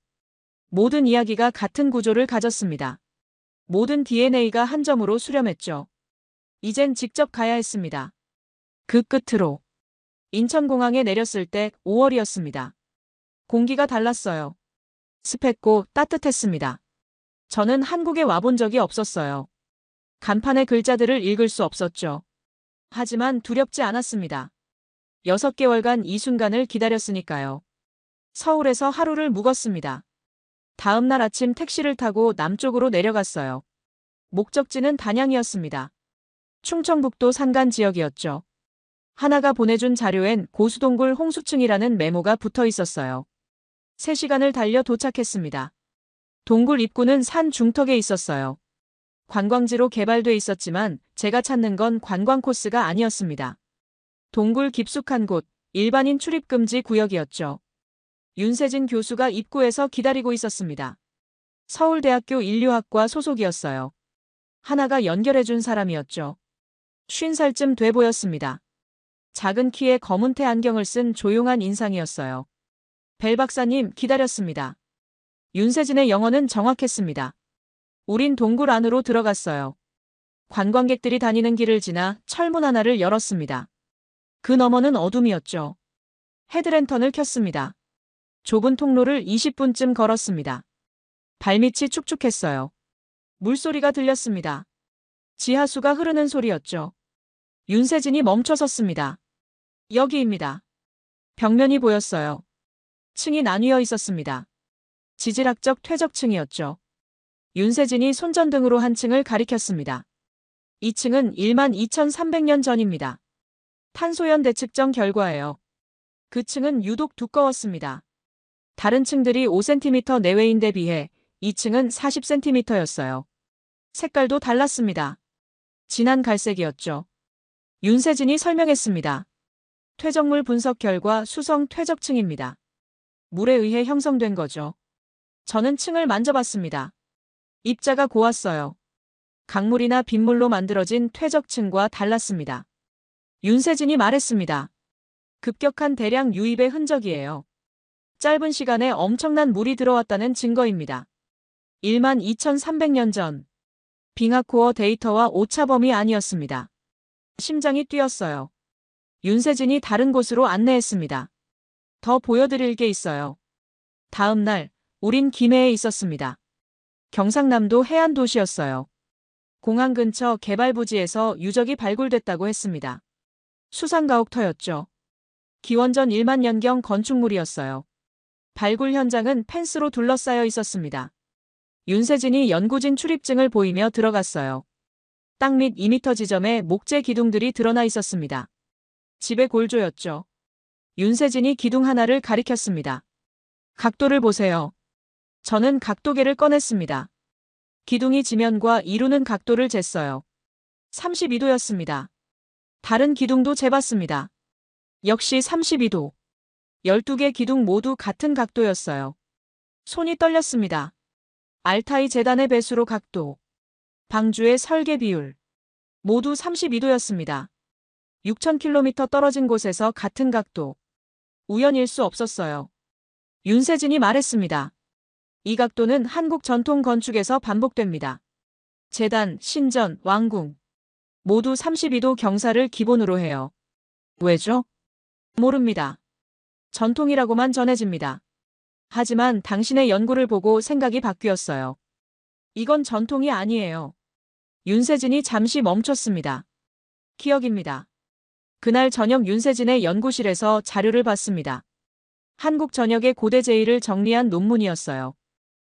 모든 이야기가 같은 구조를 가졌습니다. 모든 DNA가 한 점으로 수렴했죠. 이젠 직접 가야 했습니다. 그 끝으로. 인천공항에 내렸을 때 5월이었습니다. 공기가 달랐어요. 습했고 따뜻했습니다. 저는 한국에 와본 적이 없었어요. 간판의 글자들을 읽을 수 없었죠. 하지만 두렵지 않았습니다. 6개월간 이 순간을 기다렸으니까요. 서울에서 하루를 묵었습니다. 다음 날 아침 택시를 타고 남쪽으로 내려갔어요. 목적지는 단양이었습니다. 충청북도 산간 지역이었죠. 하나가 보내준 자료엔 고수동굴 홍수층이라는 메모가 붙어 있었어요. 3시간을 달려 도착했습니다. 동굴 입구는 산 중턱에 있었어요. 관광지로 개발돼 있었지만 제가 찾는 건 관광 코스가 아니었습니다. 동굴 깊숙한 곳, 일반인 출입 금지 구역이었죠. 윤세진 교수가 입구에서 기다리고 있었습니다. 서울대학교 인류학과 소속이었어요. 하나가 연결해준 사람이었죠. 50살쯤 돼 보였습니다. 작은 키에 검은테 안경을 쓴 조용한 인상이었어요. 벨 박사님 기다렸습니다. 윤세진의 영어는 정확했습니다. 우린 동굴 안으로 들어갔어요. 관광객들이 다니는 길을 지나 철문 하나를 열었습니다. 그 너머는 어둠이었죠. 헤드랜턴을 켰습니다. 좁은 통로를 20분쯤 걸었습니다. 발밑이 축축했어요. 물소리가 들렸습니다. 지하수가 흐르는 소리였죠. 윤세진이 멈춰섰습니다. 여기입니다. 벽면이 보였어요. 층이 나뉘어 있었습니다. 지질학적 퇴적층이었죠. 윤세진이 손전등으로 한 층을 가리켰습니다. 이 층은 12,300년 전입니다. 탄소연 대측정 결과예요. 그 층은 유독 두꺼웠습니다. 다른 층들이 5cm 내외인데 비해 이 층은 40cm였어요. 색깔도 달랐습니다. 진한 갈색이었죠. 윤세진이 설명했습니다. 퇴적물 분석 결과 수성 퇴적층입니다. 물에 의해 형성된 거죠. 저는 층을 만져봤습니다. 입자가 고왔어요. 강물이나 빗물로 만들어진 퇴적층과 달랐습니다. 윤세진이 말했습니다. 급격한 대량 유입의 흔적이에요. 짧은 시간에 엄청난 물이 들어왔다는 증거입니다. 12,300년 전. 빙하코어 데이터와 오차범위 아니었습니다. 심장이 뛰었어요. 윤세진이 다른 곳으로 안내했습니다. 더 보여드릴 게 있어요. 다음 날, 우린 김해에 있었습니다. 경상남도 해안 도시였어요. 공항 근처 개발부지에서 유적이 발굴됐다고 했습니다. 수상가옥터였죠. 기원전 1만 년경 건축물이었어요. 발굴 현장은 펜스로 둘러싸여 있었습니다. 윤세진이 연구진 출입증을 보이며 들어갔어요. 땅 밑 2m 지점에 목재 기둥들이 드러나 있었습니다. 집의 골조였죠. 윤세진이 기둥 하나를 가리켰습니다. 각도를 보세요. 저는 각도계를 꺼냈습니다. 기둥이 지면과 이루는 각도를 쟀어요. 32도였습니다. 다른 기둥도 재봤습니다. 역시 32도. 12개 기둥 모두 같은 각도였어요. 손이 떨렸습니다. 알타이 재단의 배수로 각도, 방주의 설계 비율, 모두 32도였습니다. 6,000km 떨어진 곳에서 같은 각도. 우연일 수 없었어요. 윤세진이 말했습니다. 이 각도는 한국 전통 건축에서 반복됩니다. 재단, 신전, 왕궁. 모두 32도 경사를 기본으로 해요. 왜죠? 모릅니다. 전통이라고만 전해집니다. 하지만 당신의 연구를 보고 생각이 바뀌었어요. 이건 전통이 아니에요. 윤세진이 잠시 멈췄습니다. 기억입니다. 그날 저녁 윤세진의 연구실에서 자료를 봤습니다. 한국 전역의 고대 제의를 정리한 논문이었어요.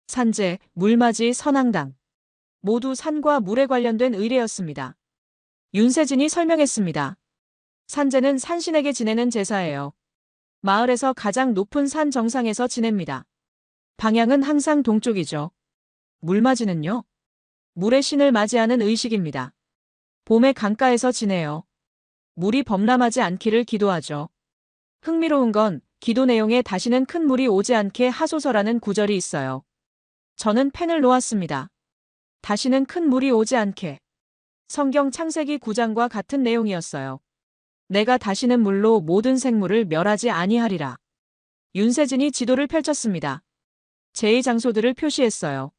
산재, 물맞이, 선앙당. 모두 산과 물에 관련된 의례였습니다. 윤세진이 설명했습니다. 산재는 산신에게 지내는 제사예요. 마을에서 가장 높은 산 정상에서 지냅니다. 방향은 항상 동쪽이죠. 물맞이는요? 물의 신을 맞이하는 의식입니다. 봄에 강가에서 지내요. 물이 범람하지 않기를 기도하죠. 흥미로운 건 기도 내용에 다시는 큰 물이 오지 않게 하소서라는 구절이 있어요. 저는 펜을 놓았습니다. 다시는 큰 물이 오지 않게. 성경 창세기 9장과 같은 내용이었어요. 내가 다시는 물로 모든 생물을 멸하지 아니하리라. 윤세진이 지도를 펼쳤습니다. 제의 장소들을 표시했어요.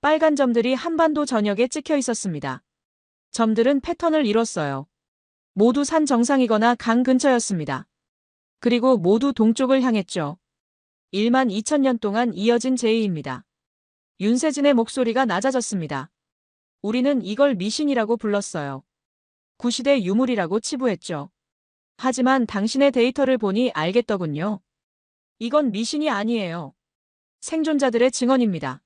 빨간 점들이 한반도 전역에 찍혀 있었습니다. 점들은 패턴을 이뤘어요. 모두 산 정상이거나 강 근처였습니다. 그리고 모두 동쪽을 향했죠. 12,000년 동안 이어진 제의입니다. 윤세진의 목소리가 낮아졌습니다. 우리는 이걸 미신이라고 불렀어요. 구시대 유물이라고 치부했죠. 하지만 당신의 데이터를 보니 알겠더군요. 이건 미신이 아니에요. 생존자들의 증언입니다.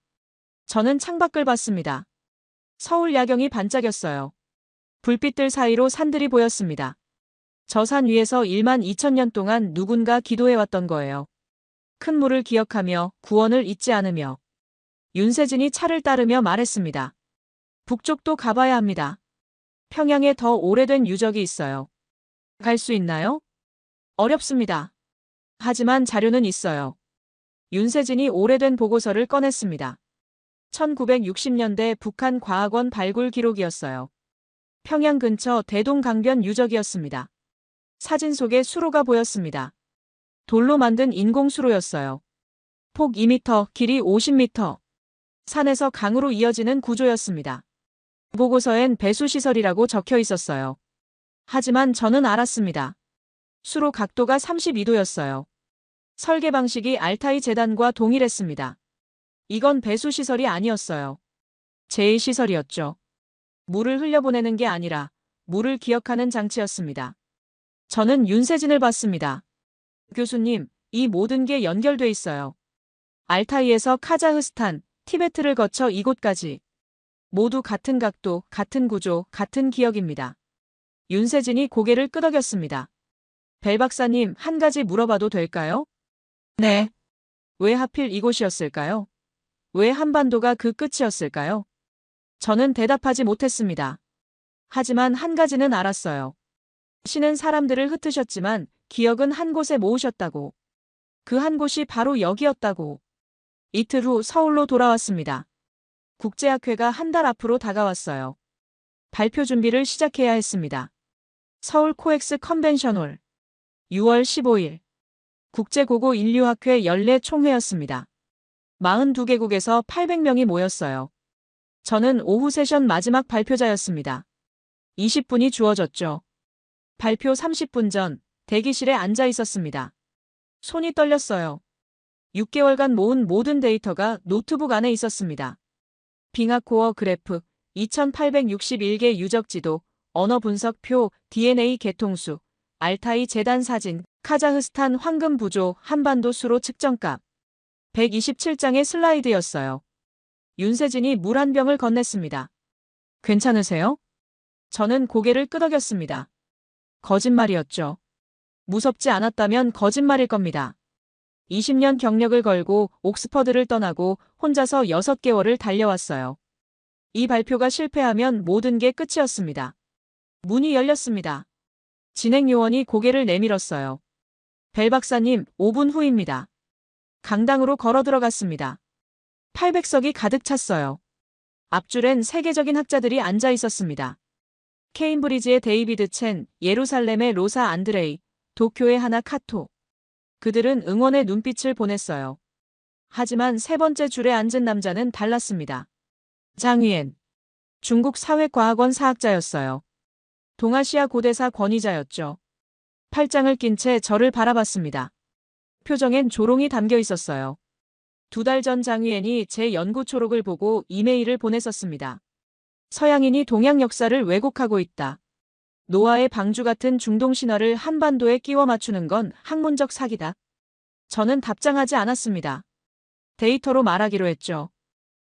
저는 창밖을 봤습니다. 서울 야경이 반짝였어요. 불빛들 사이로 산들이 보였습니다. 저 산 위에서 12,000년 동안 누군가 기도해왔던 거예요. 큰 물을 기억하며 구원을 잊지 않으며. 윤세진이 차를 따르며 말했습니다. 북쪽도 가봐야 합니다. 평양에 더 오래된 유적이 있어요. 갈 수 있나요? 어렵습니다. 하지만 자료는 있어요. 윤세진이 오래된 보고서를 꺼냈습니다. 1960년대 북한 과학원 발굴 기록이었어요. 평양 근처 대동강변 유적이었습니다. 사진 속에 수로가 보였습니다. 돌로 만든 인공수로였어요. 폭 2m, 길이 50m. 산에서 강으로 이어지는 구조였습니다. 보고서엔 배수시설이라고 적혀 있었어요. 하지만 저는 알았습니다. 수로 각도가 32도였어요. 설계 방식이 알타이 재단과 동일했습니다. 이건 배수시설이 아니었어요. 제1시설이었죠. 물을 흘려보내는 게 아니라 물을 기억하는 장치였습니다. 저는 윤세진을 봤습니다. 교수님, 이 모든 게 연결돼 있어요. 알타이에서 카자흐스탄, 티베트를 거쳐 이곳까지. 모두 같은 각도, 같은 구조, 같은 기억입니다. 윤세진이 고개를 끄덕였습니다. 벨 박사님, 한 가지 물어봐도 될까요? 네. 왜 하필 이곳이었을까요? 왜 한반도가 그 끝이었을까요? 저는 대답하지 못했습니다. 하지만 한 가지는 알았어요. 신은 사람들을 흩으셨지만 기억은 한 곳에 모으셨다고. 그 한 곳이 바로 여기였다고. 이틀 후 서울로 돌아왔습니다. 국제학회가 한 달 앞으로 다가왔어요. 발표 준비를 시작해야 했습니다. 서울 코엑스 컨벤션홀. 6월 15일. 국제고고 인류학회 연례 총회였습니다. 42개국에서 800명이 모였어요. 저는 오후 세션 마지막 발표자였습니다. 20분이 주어졌죠. 발표 30분 전 대기실에 앉아 있었습니다. 손이 떨렸어요. 6개월간 모은 모든 데이터가 노트북 안에 있었습니다. 빙하코어 그래프, 2861개 유적지도, 언어 분석표, DNA 개통수, 알타이 재단 사진, 카자흐스탄 황금 부조, 한반도 수로 측정값. 127장의 슬라이드였어요. 윤세진이 물 한 병을 건넸습니다. 괜찮으세요? 저는 고개를 끄덕였습니다. 거짓말이었죠. 무섭지 않았다면 거짓말일 겁니다. 20년 경력을 걸고 옥스퍼드를 떠나고 혼자서 6개월을 달려왔어요. 이 발표가 실패하면 모든 게 끝이었습니다. 문이 열렸습니다. 진행 요원이 고개를 내밀었어요. 벨 박사님, 5분 후입니다. 강당으로 걸어 들어갔습니다. 800석이 가득 찼어요. 앞줄엔 세계적인 학자들이 앉아 있었습니다. 케임브리지의 데이비드 첸, 예루살렘의 로사 안드레이, 도쿄의 하나 카토. 그들은 응원의 눈빛을 보냈어요. 하지만 세 번째 줄에 앉은 남자는 달랐습니다. 장위엔. 중국 사회과학원 사학자였어요. 동아시아 고대사 권위자였죠. 팔짱을 낀 채 저를 바라봤습니다. 표정엔 조롱이 담겨 있었어요. 2달 전 장위엔이 제 연구 초록을 보고 이메일을 보냈었습니다. 서양인이 동양 역사를 왜곡하고 있다. 노아의 방주 같은 중동 신화를 한반도에 끼워 맞추는 건 학문적 사기다. 저는 답장하지 않았습니다. 데이터로 말하기로 했죠.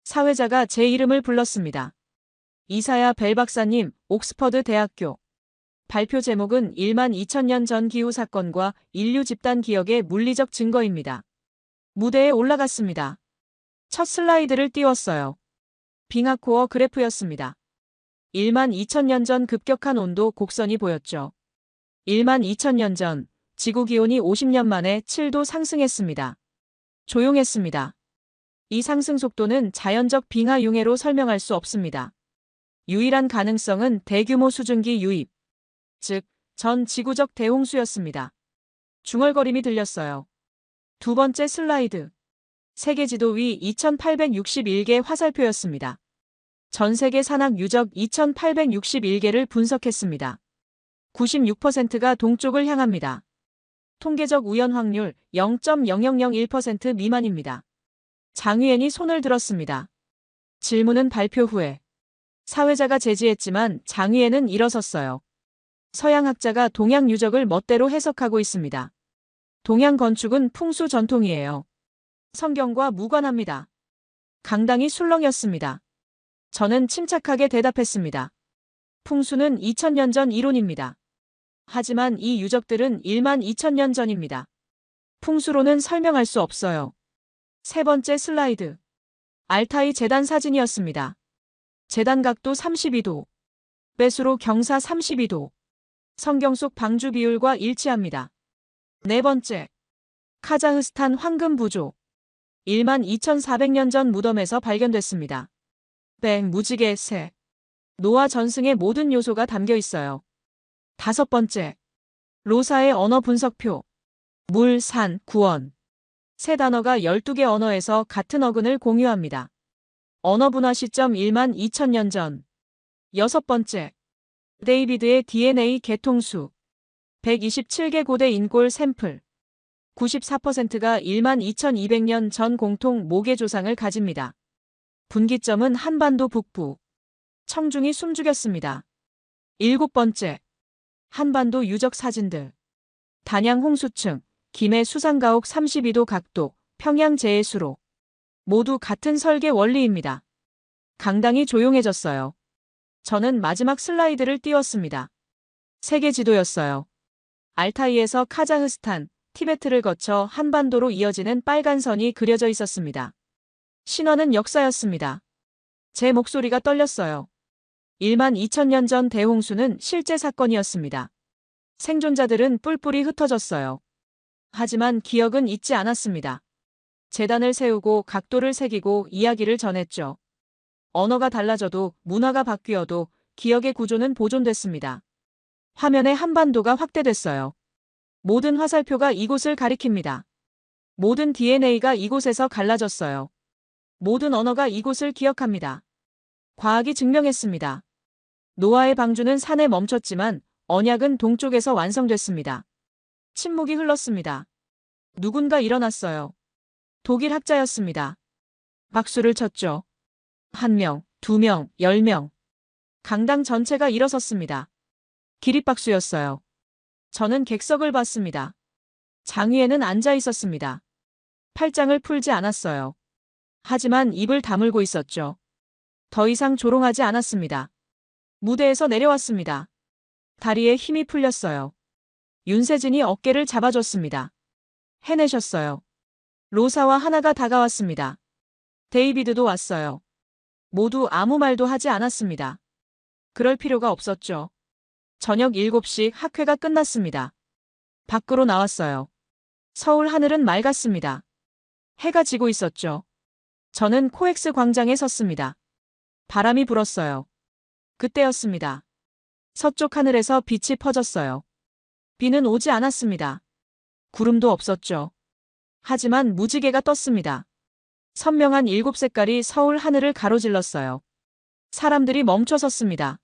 사회자가 제 이름을 불렀습니다. 이사야 벨 박사님, 옥스퍼드 대학교. 발표 제목은 1만 2000년 전 기후 사건과 인류 집단 기억의 물리적 증거입니다. 무대에 올라갔습니다. 첫 슬라이드를 띄웠어요. 빙하코어 그래프였습니다. 1만 2000년 전 급격한 온도 곡선이 보였죠. 1만 2000년 전 지구 기온이 50년 만에 7도 상승했습니다. 조용했습니다. 이 상승 속도는 자연적 빙하 융해로 설명할 수 없습니다. 유일한 가능성은 대규모 수증기 유입, 즉 전 지구적 대홍수였습니다. 중얼거림이 들렸어요. 두 번째 슬라이드. 세계 지도 위 2861개 화살표였습니다. 전 세계 산악 유적 2861개를 분석했습니다. 96%가 동쪽을 향합니다. 통계적 우연 확률 0.0001% 미만입니다. 장위엔이 손을 들었습니다. 질문은 발표 후에. 사회자가 제지했지만 장위엔은 일어섰어요. 서양 학자가 동양 유적을 멋대로 해석하고 있습니다. 동양 건축은 풍수 전통이에요. 성경과 무관합니다. 강당이 술렁였습니다. 저는 침착하게 대답했습니다. 풍수는 2000년 전 이론입니다. 하지만 이 유적들은 1만 2000년 전입니다. 풍수로는 설명할 수 없어요. 세 번째 슬라이드. 알타이 재단 사진이었습니다. 재단 각도 32도. 배수로 경사 32도. 성경 속 방주 비율과 일치합니다. 네 번째. 카자흐스탄 황금 부조. 12,400년 전 무덤에서 발견됐습니다. 무지개 새. 노아 전승의 모든 요소가 담겨 있어요. 5번째. 로사의 언어 분석표. 물, 산, 구원. 세 단어가 12개 언어에서 같은 어근을 공유합니다. 언어 분화 시점 12,000년 전. 6번째. 데이비드의 DNA 개통수. 127개 고대 인골 샘플. 94%가 12,200년 전 공통 모계 조상을 가집니다. 분기점은 한반도 북부. 청중이 숨죽였습니다. 7번째. 한반도 유적 사진들. 단양 홍수층, 김해 수상가옥 32도 각도, 평양 제해수로. 모두 같은 설계 원리입니다. 강당이 조용해졌어요. 저는 마지막 슬라이드를 띄웠습니다. 세계 지도였어요. 알타이에서 카자흐스탄, 티베트를 거쳐 한반도로 이어지는 빨간 선이 그려져 있었습니다. 신화는 역사였습니다. 제 목소리가 떨렸어요. 12,000년 전 대홍수는 실제 사건이었습니다. 생존자들은 뿔뿔이 흩어졌어요. 하지만 기억은 잊지 않았습니다. 재단을 세우고 각도를 새기고 이야기를 전했죠. 언어가 달라져도 문화가 바뀌어도 기억의 구조는 보존됐습니다. 화면에 한반도가 확대됐어요. 모든 화살표가 이곳을 가리킵니다. 모든 DNA가 이곳에서 갈라졌어요. 모든 언어가 이곳을 기억합니다. 과학이 증명했습니다. 노아의 방주는 산에 멈췄지만 언약은 동쪽에서 완성됐습니다. 침묵이 흘렀습니다. 누군가 일어났어요. 독일 학자였습니다. 박수를 쳤죠. 1명, 2명, 10명. 강당 전체가 일어섰습니다. 기립박수였어요. 저는 객석을 봤습니다. 장위에는 앉아 있었습니다. 팔짱을 풀지 않았어요. 하지만 입을 다물고 있었죠. 더 이상 조롱하지 않았습니다. 무대에서 내려왔습니다. 다리에 힘이 풀렸어요. 윤세진이 어깨를 잡아줬습니다. 해내셨어요. 로사와 하나가 다가왔습니다. 데이비드도 왔어요. 모두 아무 말도 하지 않았습니다. 그럴 필요가 없었죠. 저녁 7시 학회가 끝났습니다. 밖으로 나왔어요. 서울 하늘은 맑았습니다. 해가 지고 있었죠. 저는 코엑스 광장에 섰습니다. 바람이 불었어요. 그때였습니다. 서쪽 하늘에서 빛이 퍼졌어요. 비는 오지 않았습니다. 구름도 없었죠. 하지만 무지개가 떴습니다. 선명한 7색깔이 서울 하늘을 가로질렀어요. 사람들이 멈춰 섰습니다.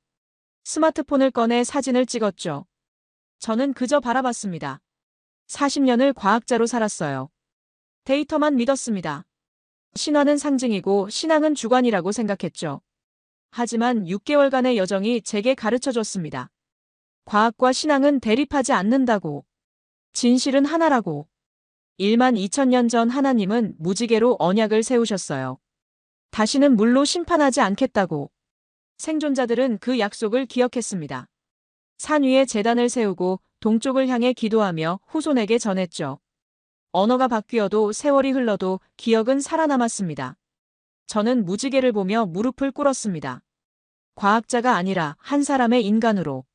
스마트폰을 꺼내 사진을 찍었죠. 저는 그저 바라봤습니다. 40년을 과학자로 살았어요. 데이터만 믿었습니다. 신화는 상징이고 신앙은 주관이라고 생각했죠. 하지만 6개월간의 여정이 제게 가르쳐줬습니다. 과학과 신앙은 대립하지 않는다고. 진실은 하나라고. 12,000년 전 하나님은 무지개로 언약을 세우셨어요. 다시는 물로 심판하지 않겠다고. 생존자들은 그 약속을 기억했습니다. 산 위에 제단을 세우고 동쪽을 향해 기도하며 후손에게 전했죠. 언어가 바뀌어도 세월이 흘러도 기억은 살아남았습니다. 저는 무지개를 보며 무릎을 꿇었습니다. 과학자가 아니라 한 사람의 인간으로.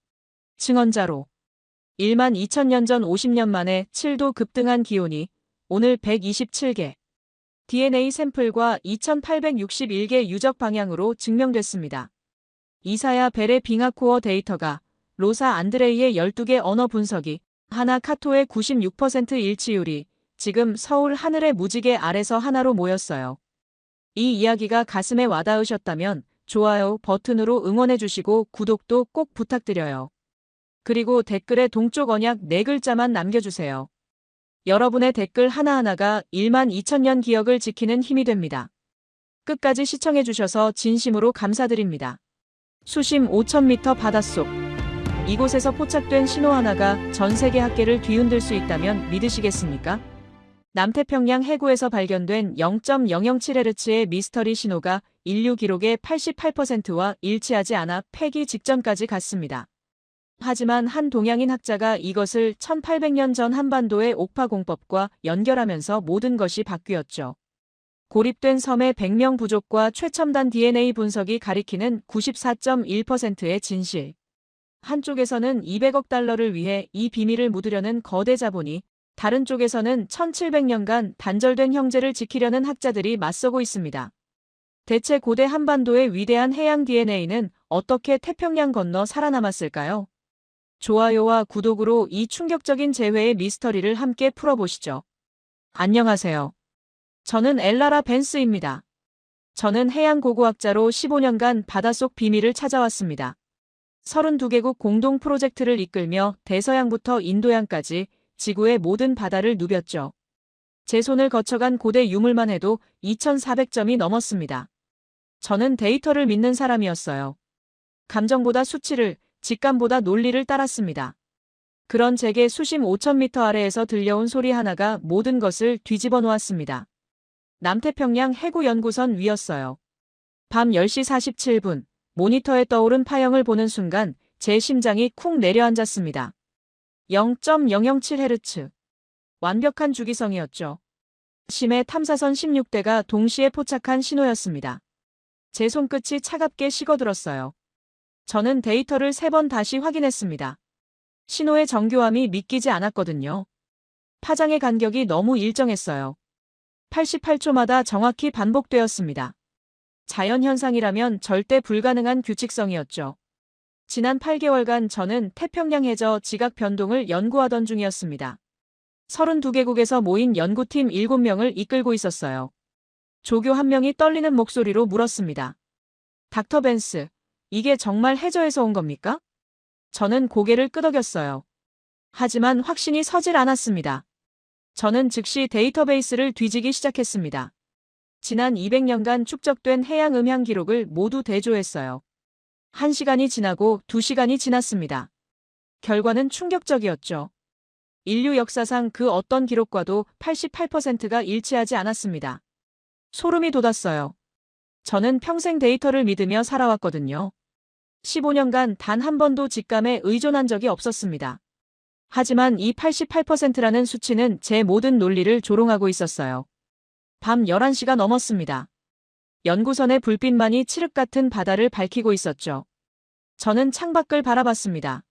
증언자로. 12,000년 전 50년 만에 7도 급등한 기온이 오늘 127개. DNA 샘플과 2,861개 유적 방향으로 증명됐습니다. 이사야 벨의 빙하코어 데이터가, 로사 안드레이의 12개 언어 분석이, 하나 카토의 96% 일치율이 지금 서울 하늘의 무지개 아래서 하나로 모였어요. 이 이야기가 가슴에 와닿으셨다면 좋아요 버튼으로 응원해주시고 구독도 꼭 부탁드려요. 그리고 댓글에 동쪽 언약 4글자만 남겨주세요. 여러분의 댓글 하나하나가 12,000년 기억을 지키는 힘이 됩니다. 끝까지 시청해주셔서 진심으로 감사드립니다. 수심 5,000m 바닷속. 이곳에서 포착된 신호 하나가 전 세계 학계를 뒤흔들 수 있다면 믿으시겠습니까? 남태평양 해구에서 발견된 0.007Hz의 미스터리 신호가 인류 기록의 88%와 일치하지 않아 폐기 직전까지 갔습니다. 하지만 한 동양인 학자가 이것을 1800년 전 한반도의 옥파 공법과 연결하면서 모든 것이 바뀌었죠. 고립된 섬의 100명 부족과 최첨단 DNA 분석이 가리키는 94.1%의 진실. 한쪽에서는 200억 달러를 위해 이 비밀을 묻으려는 거대 자본이, 다른 쪽에서는 1700년간 단절된 형제를 지키려는 학자들이 맞서고 있습니다. 대체 고대 한반도의 위대한 해양 DNA는 어떻게 태평양 건너 살아남았을까요? 좋아요와 구독으로 이 충격적인 재회의 미스터리를 함께 풀어보시죠. 안녕하세요. 저는 엘라라 벤스입니다. 저는 해양 고고학자로 15년간 바닷속 비밀을 찾아왔습니다. 32개국 공동 프로젝트를 이끌며 대서양부터 인도양까지 지구의 모든 바다를 누볐죠. 제 손을 거쳐간 고대 유물만 해도 2,400점이 넘었습니다. 저는 데이터를 믿는 사람이었어요. 감정보다 수치를, 직감보다 논리를 따랐습니다. 그런 제게 수심 5,000m 아래에서 들려온 소리 하나가 모든 것을 뒤집어 놓았습니다. 남태평양 해구연구선 위였어요. 밤 10시 47분, 모니터에 떠오른 파형을 보는 순간 제 심장이 쿵 내려앉았습니다. 0.007Hz. 완벽한 주기성이었죠. 심해 탐사선 16대가 동시에 포착한 신호였습니다. 제 손끝이 차갑게 식어들었어요. 저는 데이터를 3번 다시 확인했습니다. 신호의 정교함이 믿기지 않았거든요. 파장의 간격이 너무 일정했어요. 88초마다 정확히 반복되었습니다. 자연현상이라면 절대 불가능한 규칙성이었죠. 지난 8개월간 저는 태평양 해저 지각 변동을 연구하던 중이었습니다. 32개국에서 모인 연구팀 7명을 이끌고 있었어요. 조교 한 명이 떨리는 목소리로 물었습니다. 닥터 벤스, 이게 정말 해저에서 온 겁니까? 저는 고개를 끄덕였어요. 하지만 확신이 서질 않았습니다. 저는 즉시 데이터베이스를 뒤지기 시작했습니다. 지난 200년간 축적된 해양 음향 기록을 모두 대조했어요. 1시간이 지나고 2시간이 지났습니다. 결과는 충격적이었죠. 인류 역사상 그 어떤 기록과도 88%가 일치하지 않았습니다. 소름이 돋았어요. 저는 평생 데이터를 믿으며 살아왔거든요. 15년간 단 한 번도 직감에 의존한 적이 없었습니다. 하지만 이 88%라는 수치는 제 모든 논리를 조롱하고 있었어요. 밤 11시가 넘었습니다. 연구선의 불빛만이 칠흑 같은 바다를 밝히고 있었죠. 저는 창밖을 바라봤습니다.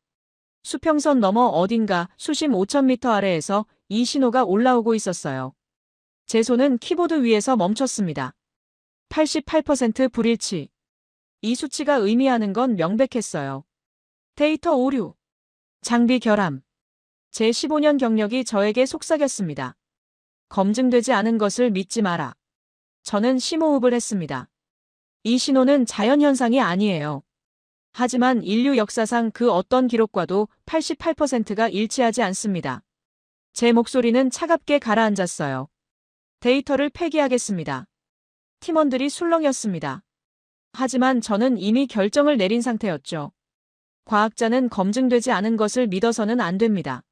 수평선 너머 어딘가 수심 5,000m 아래에서 이 신호가 올라오고 있었어요. 제 손은 키보드 위에서 멈췄습니다. 88% 불일치. 이 수치가 의미하는 건 명백했어요. 데이터 오류. 장비 결함. 제 15년 경력이 저에게 속삭였습니다. 검증되지 않은 것을 믿지 마라. 저는 심호흡을 했습니다. 이 신호는 자연현상이 아니에요. 하지만 인류 역사상 그 어떤 기록과도 88%가 일치하지 않습니다. 제 목소리는 차갑게 가라앉았어요. 데이터를 폐기하겠습니다. 팀원들이 술렁였습니다. 하지만 저는 이미 결정을 내린 상태였죠. 과학자는 검증되지 않은 것을 믿어서는 안 됩니다.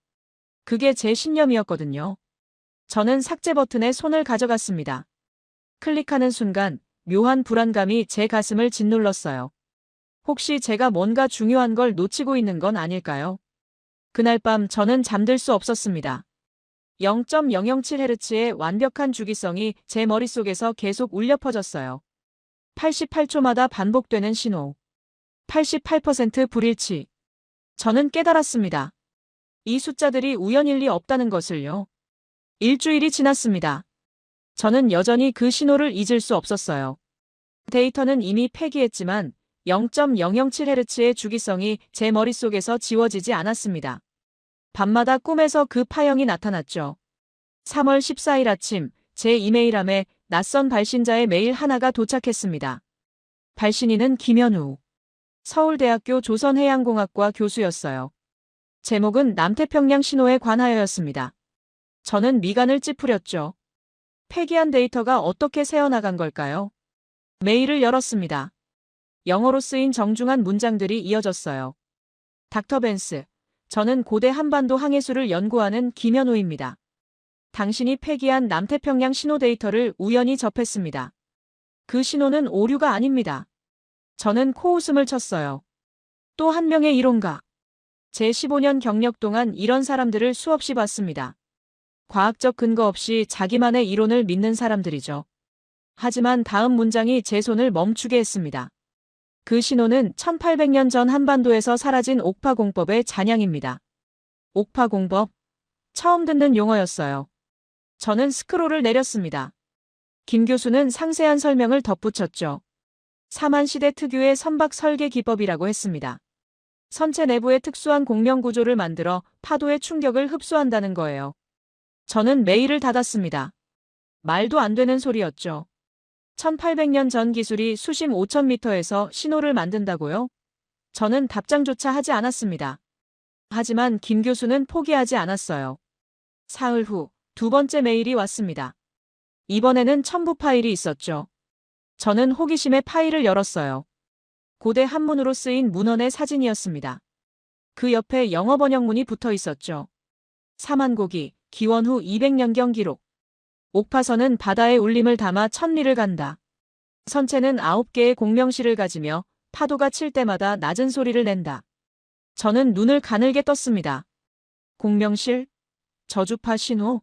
그게 제 신념이었거든요. 저는 삭제 버튼에 손을 가져갔습니다. 클릭하는 순간 묘한 불안감이 제 가슴을 짓눌렀어요. 혹시 제가 뭔가 중요한 걸 놓치고 있는 건 아닐까요? 그날 밤 저는 잠들 수 없었습니다. 0.007Hz의 완벽한 주기성이 제 머릿속에서 계속 울려 퍼졌어요. 88초마다 반복되는 신호. 88% 불일치. 저는 깨달았습니다. 이 숫자들이 우연일 리 없다는 것을요. 일주일이 지났습니다. 저는 여전히 그 신호를 잊을 수 없었어요. 데이터는 이미 폐기했지만 0.007Hz의 주기성이 제 머릿속에서 지워지지 않았습니다. 밤마다 꿈에서 그 파형이 나타났죠. 3월 14일 아침 제 이메일함에 낯선 발신자의 메일 하나가 도착했습니다. 발신인은 김현우. 서울대학교 조선해양공학과 교수였어요. 제목은 남태평양 신호에 관하여였습니다. 저는 미간을 찌푸렸죠. 폐기한 데이터가 어떻게 새어나간 걸까요? 메일을 열었습니다. 영어로 쓰인 정중한 문장들이 이어졌어요. 닥터 벤스, 저는 고대 한반도 항해술을 연구하는 김현우입니다. 당신이 폐기한 남태평양 신호 데이터를 우연히 접했습니다. 그 신호는 오류가 아닙니다. 저는 코웃음을 쳤어요. 또 한 명의 이론가. 제 15년 경력 동안 이런 사람들을 수없이 봤습니다. 과학적 근거 없이 자기만의 이론을 믿는 사람들이죠. 하지만 다음 문장이 제 손을 멈추게 했습니다. 그 신호는 1800년 전 한반도에서 사라진 옥파공법의 잔향입니다. 옥파공법? 처음 듣는 용어였어요. 저는 스크롤을 내렸습니다. 김 교수는 상세한 설명을 덧붙였죠. 사만시대 특유의 선박 설계 기법이라고 했습니다. 선체 내부에 특수한 공명 구조를 만들어 파도의 충격을 흡수한다는 거예요. 저는 메일을 닫았습니다. 말도 안 되는 소리였죠. 1800년 전 기술이 수심 5000m에서 신호를 만든다고요? 저는 답장조차 하지 않았습니다. 하지만 김 교수는 포기하지 않았어요. 사흘 후 두 번째 메일이 왔습니다. 이번에는 첨부 파일이 있었죠. 저는 호기심에 파일을 열었어요. 고대 한문으로 쓰인 문헌의 사진이었습니다. 그 옆에 영어 번역문이 붙어 있었죠. 사만고기, 기원 후 200년경 기록. 옥파선은 바다의 울림을 담아 천리를 간다. 선체는 9개의 공명실을 가지며 파도가 칠 때마다 낮은 소리를 낸다. 저는 눈을 가늘게 떴습니다. 공명실? 저주파 신호?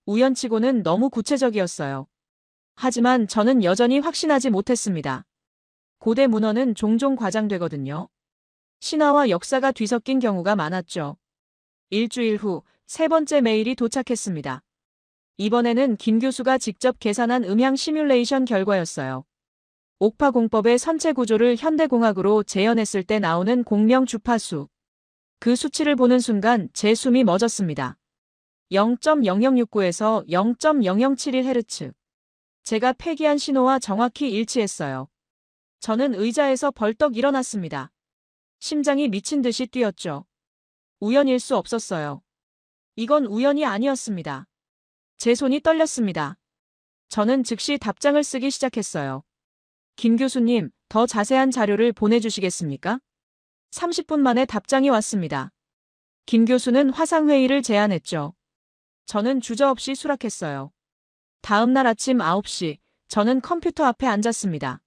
우연치고는 너무 구체적이었어요. 하지만 저는 여전히 확신하지 못했습니다. 고대 문헌은 종종 과장되거든요. 신화와 역사가 뒤섞인 경우가 많았죠. 일주일 후 세 번째 메일이 도착했습니다. 이번에는 김 교수가 직접 계산한 음향 시뮬레이션 결과였어요. 옥파 공법의 선체 구조를 현대공학으로 재현했을 때 나오는 공명 주파수. 그 수치를 보는 순간 제 숨이 멎었습니다. 0.0069에서 0.0071Hz. 제가 폐기한 신호와 정확히 일치했어요. 저는 의자에서 벌떡 일어났습니다. 심장이 미친 듯이 뛰었죠. 우연일 수 없었어요. 이건 우연이 아니었습니다. 제 손이 떨렸습니다. 저는 즉시 답장을 쓰기 시작했어요. 김 교수님, 더 자세한 자료를 보내주시겠습니까? 30분 만에 답장이 왔습니다. 김 교수는 화상회의를 제안했죠. 저는 주저없이 수락했어요. 다음 날 아침 9시, 저는 컴퓨터 앞에 앉았습니다.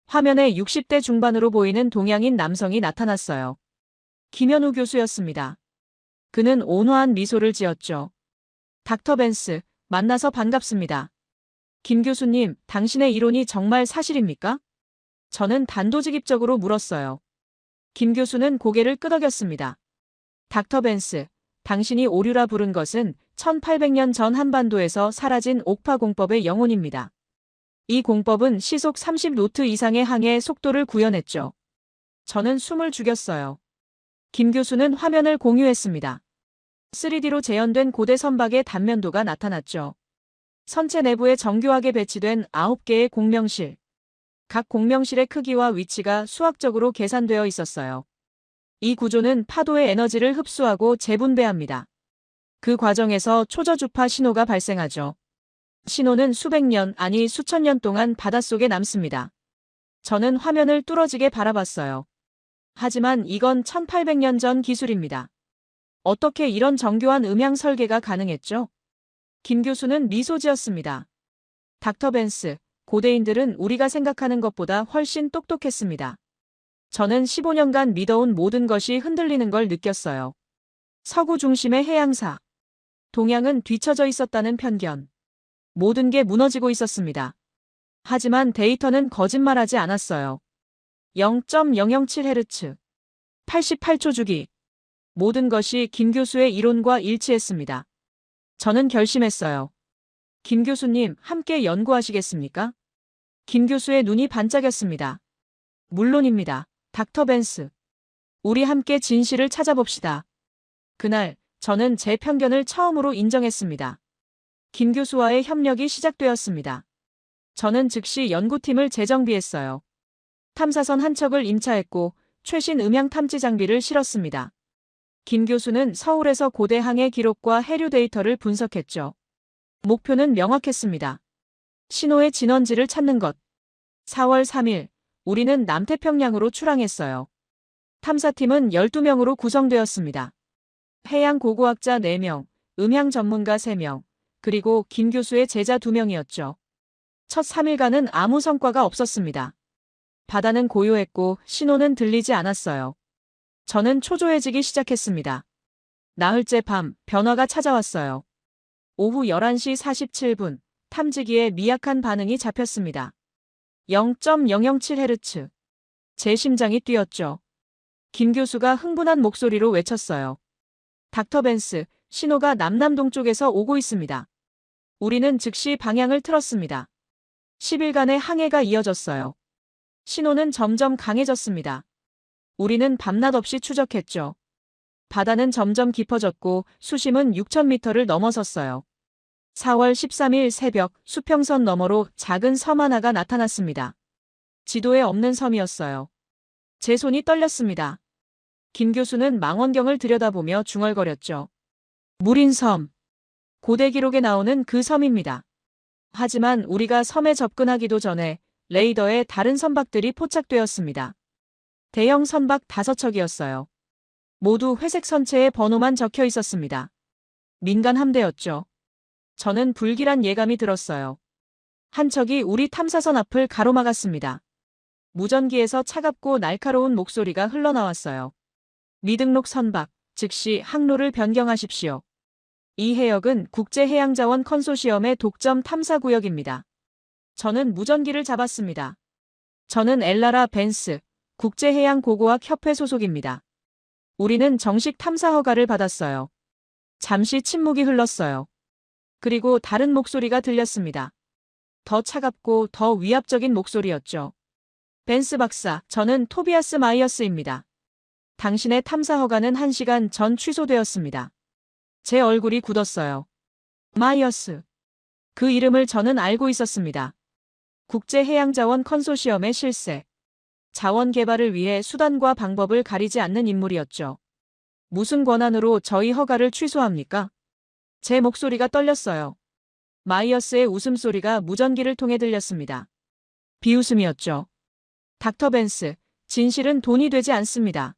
화면에 60대 중반으로 보이는 동양인 남성이 나타났어요. 김현우 교수였습니다. 그는 온화한 미소를 지었죠. 닥터 벤스, 만나서 반갑습니다. 김 교수님, 당신의 이론이 정말 사실입니까? 저는 단도직입적으로 물었어요. 김 교수는 고개를 끄덕였습니다. 닥터 벤스, 당신이 오류라 부른 것은 1800년 전 한반도에서 사라진 옥파 공법의 영혼입니다. 이 공법은 시속 30노트 이상의 항해 속도를 구현했죠. 저는 숨을 죽였어요. 김 교수는 화면을 공유했습니다. 3D로 재현된 고대 선박의 단면도가 나타났죠. 선체 내부에 정교하게 배치된 9개의 공명실. 각 공명실의 크기와 위치가 수학적으로 계산되어 있었어요. 이 구조는 파도의 에너지를 흡수하고 재분배합니다. 그 과정에서 초저주파 신호가 발생하죠. 신호는 수백 년, 아니 수천 년 동안 바닷속에 남습니다. 저는 화면을 뚫어지게 바라봤어요. 하지만 이건 1800년 전 기술입니다. 어떻게 이런 정교한 음향 설계가 가능했죠? 김 교수는 미소 지었습니다. 닥터 벤스, 고대인들은 우리가 생각하는 것보다 훨씬 똑똑했습니다. 저는 15년간 믿어온 모든 것이 흔들리는 걸 느꼈어요. 서구 중심의 해양사. 동양은 뒤처져 있었다는 편견. 모든 게 무너지고 있었습니다. 하지만 데이터는 거짓말하지 않았어요. 0.007Hz. 88초 주기. 모든 것이 김 교수의 이론과 일치했습니다. 저는 결심했어요. 김 교수님, 함께 연구하시겠습니까? 김 교수의 눈이 반짝였습니다. 물론입니다. 닥터 벤스. 우리 함께 진실을 찾아봅시다. 그날, 저는 제 편견을 처음으로 인정했습니다. 김 교수와의 협력이 시작되었습니다. 저는 즉시 연구팀을 재정비했어요. 탐사선 한 척을 임차했고 최신 음향 탐지 장비를 실었습니다. 김 교수는 서울에서 고대 항해 기록과 해류 데이터를 분석했죠. 목표는 명확했습니다. 신호의 진원지를 찾는 것. 4월 3일, 우리는 남태평양으로 출항했어요. 탐사팀은 12명으로 구성되었습니다. 해양 고고학자 4명, 음향 전문가 3명, 그리고 김 교수의 제자 2명이었죠. 첫 3일간은 아무 성과가 없었습니다. 바다는 고요했고 신호는 들리지 않았어요. 저는 초조해지기 시작했습니다. 나흘째 밤, 변화가 찾아왔어요. 오후 11시 47분, 탐지기에 미약한 반응이 잡혔습니다. 0.007Hz. 제 심장이 뛰었죠. 김 교수가 흥분한 목소리로 외쳤어요. 닥터 벤스, 신호가 남남동쪽에서 오고 있습니다. 우리는 즉시 방향을 틀었습니다. 10일간의 항해가 이어졌어요. 신호는 점점 강해졌습니다. 우리는 밤낮 없이 추적했죠. 바다는 점점 깊어졌고 수심은 6,000m를 넘어섰어요. 4월 13일 새벽 수평선 너머로 작은 섬 하나가 나타났습니다. 지도에 없는 섬이었어요. 제 손이 떨렸습니다. 김 교수는 망원경을 들여다보며 중얼거렸죠. 무린섬. 고대 기록에 나오는 그 섬입니다. 하지만 우리가 섬에 접근하기도 전에 레이더에 다른 선박들이 포착되었습니다. 대형 선박 5척이었어요. 모두 회색 선체에 번호만 적혀 있었습니다. 민간 함대였죠. 저는 불길한 예감이 들었어요. 한 척이 우리 탐사선 앞을 가로막았습니다. 무전기에서 차갑고 날카로운 목소리가 흘러나왔어요. 미등록 선박, 즉시 항로를 변경하십시오. 이 해역은 국제해양자원 컨소시엄의 독점 탐사구역입니다. 저는 무전기를 잡았습니다. 저는 엘라라 벤스, 국제해양고고학 협회 소속입니다. 우리는 정식 탐사 허가를 받았어요. 잠시 침묵이 흘렀어요. 그리고 다른 목소리가 들렸습니다. 더 차갑고 더 위압적인 목소리였죠. 벤스 박사, 저는 토비아스 마이어스입니다. 당신의 탐사 허가는 1시간 전 취소되었습니다. 제 얼굴이 굳었어요. 마이어스. 그 이름을 저는 알고 있었습니다. 국제해양자원 컨소시엄의 실세. 자원 개발을 위해 수단과 방법을 가리지 않는 인물이었죠. 무슨 권한으로 저희 허가를 취소합니까? 제 목소리가 떨렸어요. 마이어스의 웃음소리가 무전기를 통해 들렸습니다. 비웃음이었죠. 닥터 벤스, 진실은 돈이 되지 않습니다.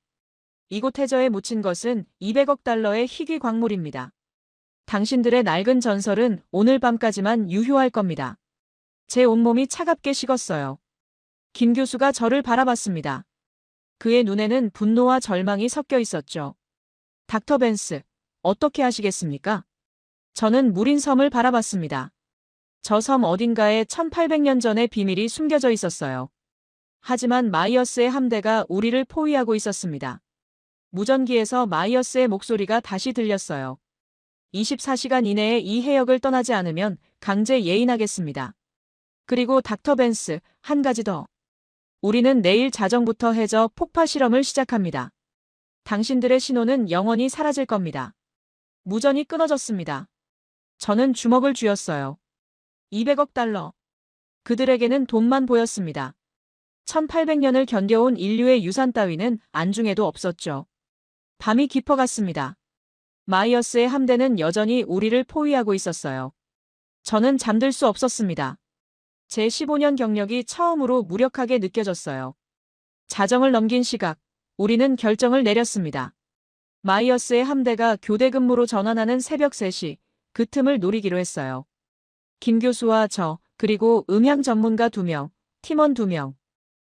이곳 해저에 묻힌 것은 200억 달러의 희귀 광물입니다. 당신들의 낡은 전설은 오늘 밤까지만 유효할 겁니다. 제 온몸이 차갑게 식었어요. 김 교수가 저를 바라봤습니다. 그의 눈에는 분노와 절망이 섞여 있었죠. 닥터 벤스, 어떻게 하시겠습니까? 저는 무린 섬을 바라봤습니다. 저 섬 어딘가에 1800년 전의 비밀이 숨겨져 있었어요. 하지만 마이어스의 함대가 우리를 포위하고 있었습니다. 무전기에서 마이어스의 목소리가 다시 들렸어요. 24시간 이내에 이 해역을 떠나지 않으면 강제 예인하겠습니다. 그리고 닥터 벤스, 한 가지 더. 우리는 내일 자정부터 해저 폭파 실험을 시작합니다. 당신들의 신호는 영원히 사라질 겁니다. 무전이 끊어졌습니다. 저는 주먹을 쥐었어요. 200억 달러. 그들에게는 돈만 보였습니다. 1800년을 견뎌온 인류의 유산 따위는 안중에도 없었죠. 밤이 깊어갔습니다. 마이어스의 함대는 여전히 우리를 포위하고 있었어요. 저는 잠들 수 없었습니다. 제 15년 경력이 처음으로 무력하게 느껴졌어요. 자정을 넘긴 시각, 우리는 결정을 내렸습니다. 마이어스의 함대가 교대 근무로 전환하는 새벽 3시, 그 틈을 노리기로 했어요. 김 교수와 저, 그리고 음향 전문가 2명, 팀원 2명.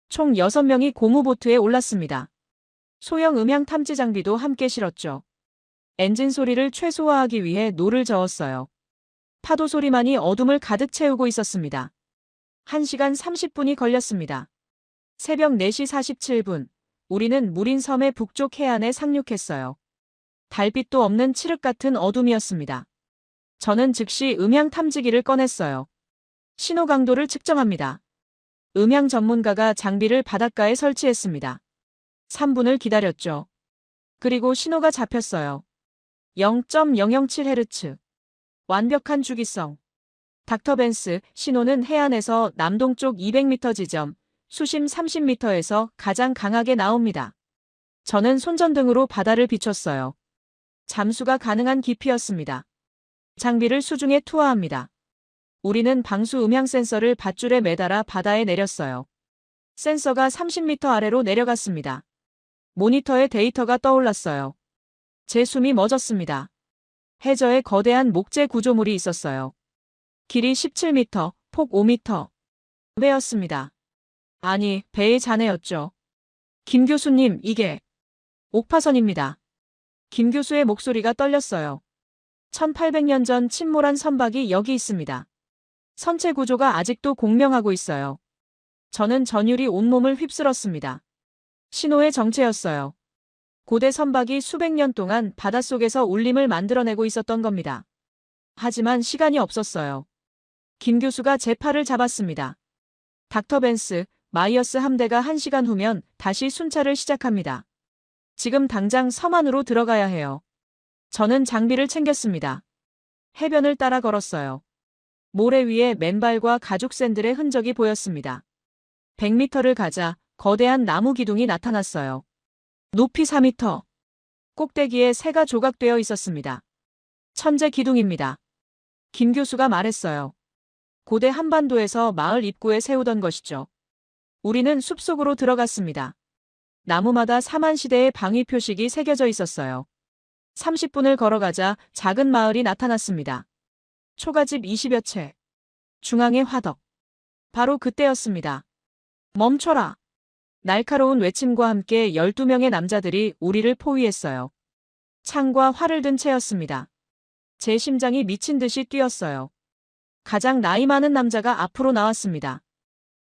총 6명이 고무보트에 올랐습니다. 소형 음향 탐지 장비도 함께 실었죠. 엔진 소리를 최소화하기 위해 노를 저었어요. 파도 소리만이 어둠을 가득 채우고 있었습니다. 1시간 30분이 걸렸습니다. 새벽 4시 47분, 우리는 무린 섬의 북쪽 해안에 상륙했어요. 달빛도 없는 칠흑 같은 어둠이었습니다. 저는 즉시 음향 탐지기를 꺼냈어요. 신호 강도를 측정합니다. 음향 전문가가 장비를 바닷가에 설치했습니다. 3분을 기다렸죠. 그리고 신호가 잡혔어요. 0.007Hz. 완벽한 주기성. 닥터 벤스, 신호는 해안에서 남동쪽 200m 지점, 수심 30m에서 가장 강하게 나옵니다. 저는 손전등으로 바다를 비췄어요. 잠수가 가능한 깊이였습니다. 장비를 수중에 투하합니다. 우리는 방수 음향 센서를 밧줄에 매달아 바다에 내렸어요. 센서가 30m 아래로 내려갔습니다. 모니터에 데이터가 떠올랐어요. 제 숨이 멎었습니다. 해저에 거대한 목재 구조물이 있었어요. 길이 17m, 폭 5m. 배였습니다. 아니, 배의 잔해였죠. 김 교수님, 이게 옥파선입니다. 김 교수의 목소리가 떨렸어요. 1800년 전 침몰한 선박이 여기 있습니다. 선체 구조가 아직도 공명하고 있어요. 저는 전율이 온몸을 휩쓸었습니다. 신호의 정체였어요. 고대 선박이 수백 년 동안 바닷속에서 울림을 만들어내고 있었던 겁니다. 하지만 시간이 없었어요. 김 교수가 제 팔을 잡았습니다. 닥터 벤스, 마이어스 함대가 1시간 후면 다시 순찰을 시작합니다. 지금 당장 섬 안으로 들어가야 해요. 저는 장비를 챙겼습니다. 해변을 따라 걸었어요. 모래 위에 맨발과 가죽 샌들의 흔적이 보였습니다. 100m를 가자 거대한 나무 기둥이 나타났어요. 높이 4m. 꼭대기에 새가 조각되어 있었습니다. 천재 기둥입니다. 김 교수가 말했어요. 고대 한반도에서 마을 입구에 세우던 것이죠. 우리는 숲속으로 들어갔습니다. 나무마다 사만시대의 방위 표식이 새겨져 있었어요. 30분을 걸어가자 작은 마을이 나타났습니다. 초가집 20여 채. 중앙에 화덕. 바로 그때였습니다. 멈춰라. 날카로운 외침과 함께 12명의 남자들이 우리를 포위했어요. 창과 활을 든 채였습니다. 제 심장이 미친 듯이 뛰었어요. 가장 나이 많은 남자가 앞으로 나왔습니다.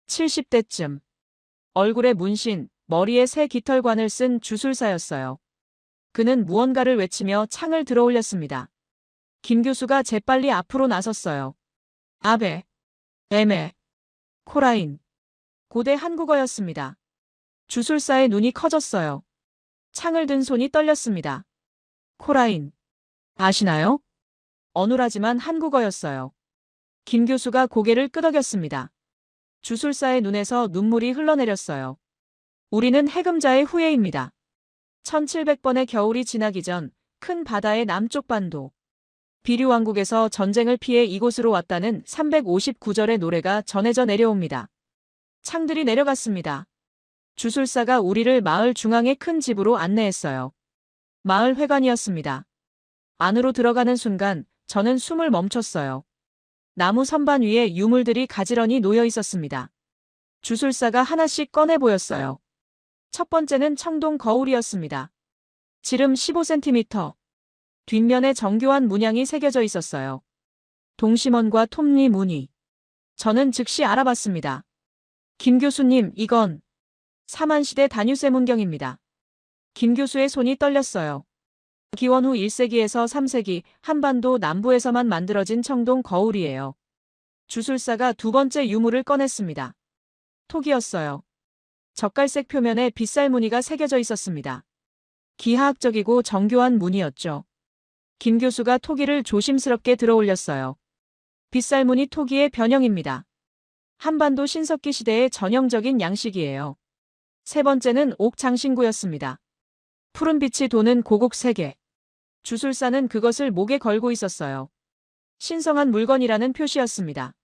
70대쯤. 얼굴에 문신, 머리에 새 깃털관을 쓴 주술사였어요. 그는 무언가를 외치며 창을 들어올렸습니다. 김 교수가 재빨리 앞으로 나섰어요. 아베, 에메, 코라인. 고대 한국어였습니다. 주술사의 눈이 커졌어요. 창을 든 손이 떨렸습니다. 코라인. 아시나요? 어눌하지만 한국어였어요. 김 교수가 고개를 끄덕였습니다. 주술사의 눈에서 눈물이 흘러내렸어요. 우리는 해금자의 후예입니다. 1700번의 겨울이 지나기 전 큰 바다의 남쪽 반도. 비류왕국에서 전쟁을 피해 이곳으로 왔다는 359절의 노래가 전해져 내려옵니다. 창들이 내려갔습니다. 주술사가 우리를 마을 중앙의 큰 집으로 안내했어요. 마을 회관이었습니다. 안으로 들어가는 순간 저는 숨을 멈췄어요. 나무 선반 위에 유물들이 가지런히 놓여 있었습니다. 주술사가 하나씩 꺼내 보였어요. 첫 번째는 청동 거울이었습니다. 지름 15cm. 뒷면에 정교한 문양이 새겨져 있었어요. 동심원과 톱니 무늬. 저는 즉시 알아봤습니다. 김 교수님, 이건 사만시대 다뉴세 문경입니다. 김 교수의 손이 떨렸어요. 기원 후 1세기에서 3세기 한반도 남부에서만 만들어진 청동 거울이에요. 주술사가 두 번째 유물을 꺼냈습니다. 톡이었어요. 젓갈색 표면에 빗살 무늬가 새겨져 있었습니다. 기하학적이고 정교한 무늬였죠. 김 교수가 토기를 조심스럽게 들어올렸어요. 빗살 무늬 토기의 변형입니다. 한반도 신석기 시대의 전형적인 양식이에요. 세 번째는 옥장신구였습니다. 푸른 빛이 도는 고곡 3개. 주술사는 그것을 목에 걸고 있었어요. 신성한 물건이라는 표시였습니다.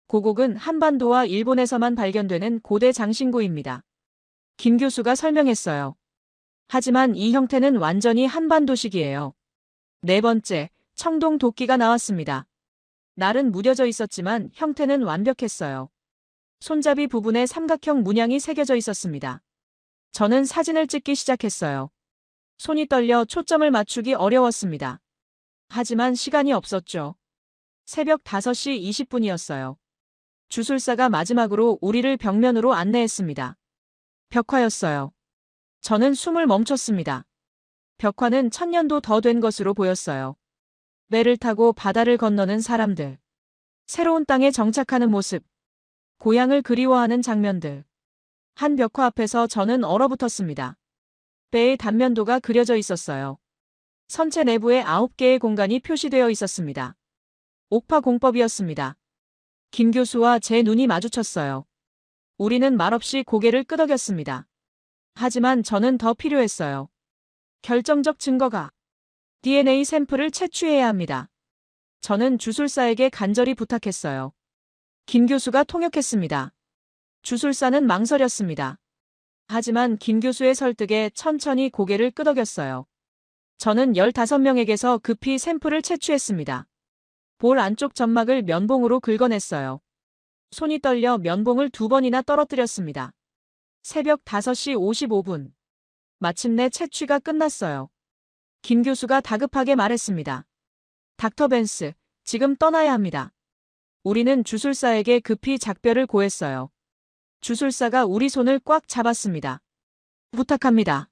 고곡은 한반도와 일본에서만 발견되는 고대 장신구입니다. 김 교수가 설명했어요. 하지만 이 형태는 완전히 한반도식이에요. 네 번째, 청동 도끼가 나왔습니다. 날은 무뎌져 있었지만 형태는 완벽했어요. 손잡이 부분에 삼각형 문양이 새겨져 있었습니다. 저는 사진을 찍기 시작했어요. 손이 떨려 초점을 맞추기 어려웠습니다. 하지만 시간이 없었죠. 새벽 5시 20분이었어요. 주술사가 마지막으로 우리를 벽면으로 안내했습니다. 벽화였어요. 저는 숨을 멈췄습니다. 벽화는 1000년도 더 된 것으로 보였어요. 배를 타고 바다를 건너는 사람들. 새로운 땅에 정착하는 모습. 고향을 그리워하는 장면들. 한 벽화 앞에서 저는 얼어붙었습니다. 배의 단면도가 그려져 있었어요. 선체 내부에 9개의 공간이 표시되어 있었습니다. 옥파 공법이었습니다. 김 교수와 제 눈이 마주쳤어요. 우리는 말없이 고개를 끄덕였습니다. 하지만 저는 더 필요했어요. 결정적 증거가. DNA 샘플을 채취해야 합니다. 저는 주술사에게 간절히 부탁했어요. 김 교수가 통역했습니다. 주술사는 망설였습니다. 하지만 김 교수의 설득에 천천히 고개를 끄덕였어요. 저는 15명에게서 급히 샘플을 채취했습니다. 볼 안쪽 점막을 면봉으로 긁어냈어요. 손이 떨려 면봉을 2번이나 떨어뜨렸습니다. 새벽 5시 55분. 마침내 채취가 끝났어요. 김 교수가 다급하게 말했습니다. 닥터 벤스, 지금 떠나야 합니다. 우리는 주술사에게 급히 작별을 고했어요. 주술사가 우리 손을 꽉 잡았습니다. 부탁합니다.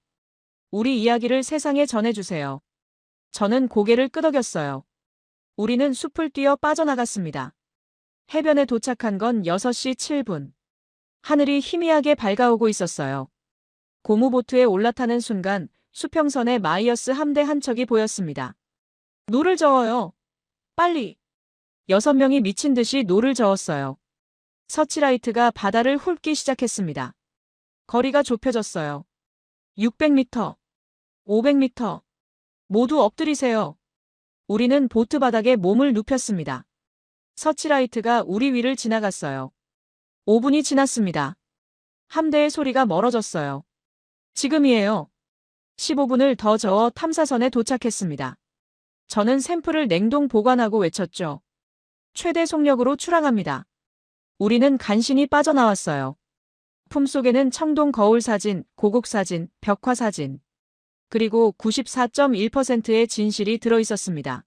우리 이야기를 세상에 전해주세요. 저는 고개를 끄덕였어요. 우리는 숲을 뛰어 빠져나갔습니다. 해변에 도착한 건 6시 7분. 하늘이 희미하게 밝아오고 있었어요. 고무보트에 올라타는 순간 수평선에 마이어스 함대 한 척이 보였습니다. 노를 저어요. 빨리. 6명이 미친 듯이 노를 저었어요. 서치라이트가 바다를 훑기 시작했습니다. 거리가 좁혀졌어요. 600m, 500m. 모두 엎드리세요. 우리는 보트 바닥에 몸을 눕혔습니다. 서치라이트가 우리 위를 지나갔어요. 5분이 지났습니다. 함대의 소리가 멀어졌어요. 지금이에요. 15분을 더 저어 탐사선에 도착했습니다. 저는 샘플을 냉동 보관하고 외쳤죠. 최대 속력으로 출항합니다. 우리는 간신히 빠져나왔어요. 품속에는 청동 거울 사진, 고국 사진, 벽화 사진, 그리고 94.1%의 진실이 들어있었습니다.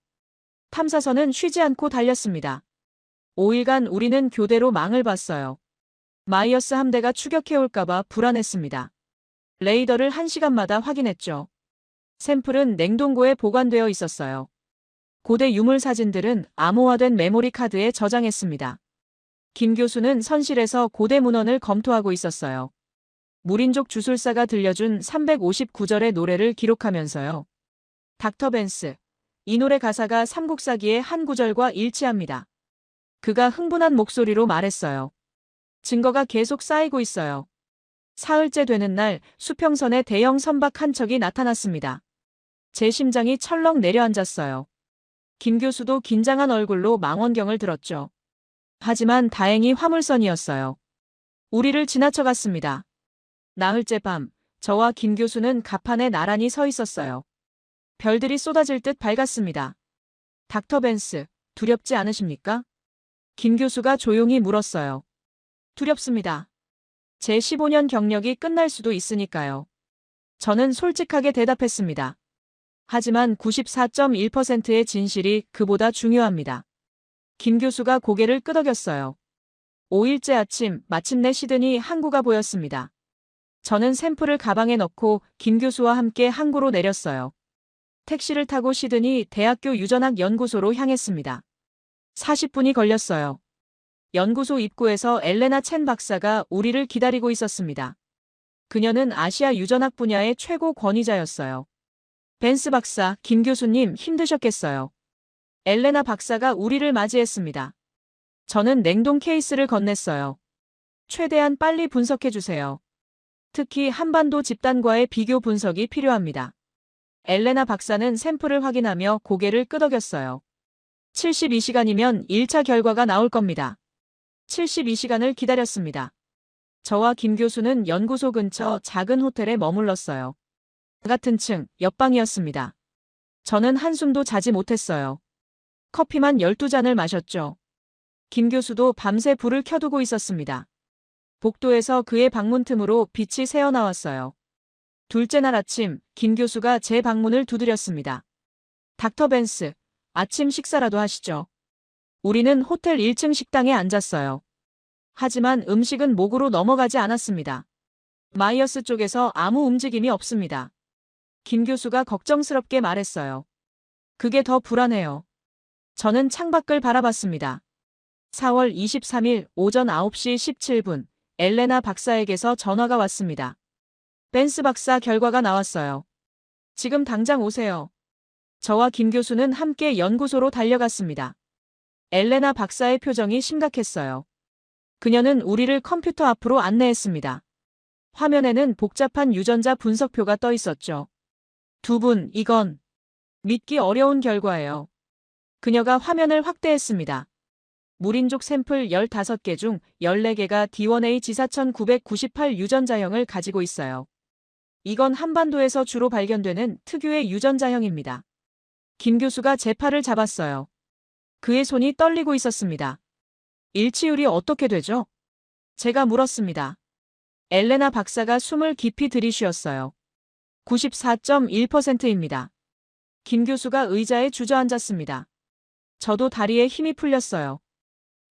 탐사선은 쉬지 않고 달렸습니다. 5일간 우리는 교대로 망을 봤어요. 마이어스 함대가 추격해올까봐 불안했습니다. 레이더를 1시간마다 확인했죠. 샘플은 냉동고에 보관되어 있었어요. 고대 유물 사진들은 암호화된 메모리 카드에 저장했습니다. 김 교수는 선실에서 고대 문헌을 검토하고 있었어요. 무린족 주술사가 들려준 359절의 노래를 기록하면서요. 닥터 벤스. 이 노래 가사가 삼국사기의 한 구절과 일치합니다. 그가 흥분한 목소리로 말했어요. 증거가 계속 쌓이고 있어요. 사흘째 되는 날 수평선에 대형 선박 한 척이 나타났습니다. 제 심장이 철렁 내려앉았어요. 김 교수도 긴장한 얼굴로 망원경을 들었죠. 하지만 다행히 화물선이었어요. 우리를 지나쳐갔습니다. 나흘째 밤, 저와 김 교수는 갑판에 나란히 서 있었어요. 별들이 쏟아질 듯 밝았습니다. 닥터 벤스, 두렵지 않으십니까? 김 교수가 조용히 물었어요. 두렵습니다. 제 15년 경력이 끝날 수도 있으니까요. 저는 솔직하게 대답했습니다. 하지만 94.1%의 진실이 그보다 중요합니다. 김 교수가 고개를 끄덕였어요. 5일째 아침 마침내 시드니 항구가 보였습니다. 저는 샘플을 가방에 넣고 김 교수와 함께 항구로 내렸어요. 택시를 타고 시드니 대학교 유전학 연구소로 향했습니다. 40분이 걸렸어요. 연구소 입구에서 엘레나 첸 박사가 우리를 기다리고 있었습니다. 그녀는 아시아 유전학 분야의 최고 권위자였어요. 벤스 박사, 김 교수님 힘드셨겠어요. 엘레나 박사가 우리를 맞이했습니다. 저는 냉동 케이스를 건넸어요. 최대한 빨리 분석해주세요. 특히 한반도 집단과의 비교 분석이 필요합니다. 엘레나 박사는 샘플을 확인하며 고개를 끄덕였어요. 72시간이면 1차 결과가 나올 겁니다. 72시간을 기다렸습니다. 저와 김 교수는 연구소 근처 작은 호텔에 머물렀어요. 같은 층, 옆방이었습니다. 저는 한숨도 자지 못했어요. 커피만 12잔을 마셨죠. 김 교수도 밤새 불을 켜두고 있었습니다. 복도에서 그의 방문 틈으로 빛이 새어나왔어요. 둘째 날 아침, 김 교수가 제 방문을 두드렸습니다. 닥터 벤스, 아침 식사라도 하시죠. 우리는 호텔 1층 식당에 앉았어요. 하지만 음식은 목으로 넘어가지 않았습니다. 마이어스 쪽에서 아무 움직임이 없습니다. 김 교수가 걱정스럽게 말했어요. 그게 더 불안해요. 저는 창밖을 바라봤습니다. 4월 23일 오전 9시 17분, 엘레나 박사에게서 전화가 왔습니다. 벤스 박사 결과가 나왔어요. 지금 당장 오세요. 저와 김 교수는 함께 연구소로 달려갔습니다. 엘레나 박사의 표정이 심각했어요. 그녀는 우리를 컴퓨터 앞으로 안내했습니다. 화면에는 복잡한 유전자 분석표가 떠 있었죠. 두 분, 이건 믿기 어려운 결과예요. 그녀가 화면을 확대했습니다. 무린족 샘플 15개 중 14개가 D1A G4998 유전자형을 가지고 있어요. 이건 한반도에서 주로 발견되는 특유의 유전자형입니다. 김 교수가 제 팔을 잡았어요. 그의 손이 떨리고 있었습니다. 일치율이 어떻게 되죠? 제가 물었습니다. 엘레나 박사가 숨을 깊이 들이쉬었어요. 94.1%입니다. 김 교수가 의자에 주저앉았습니다. 저도 다리에 힘이 풀렸어요.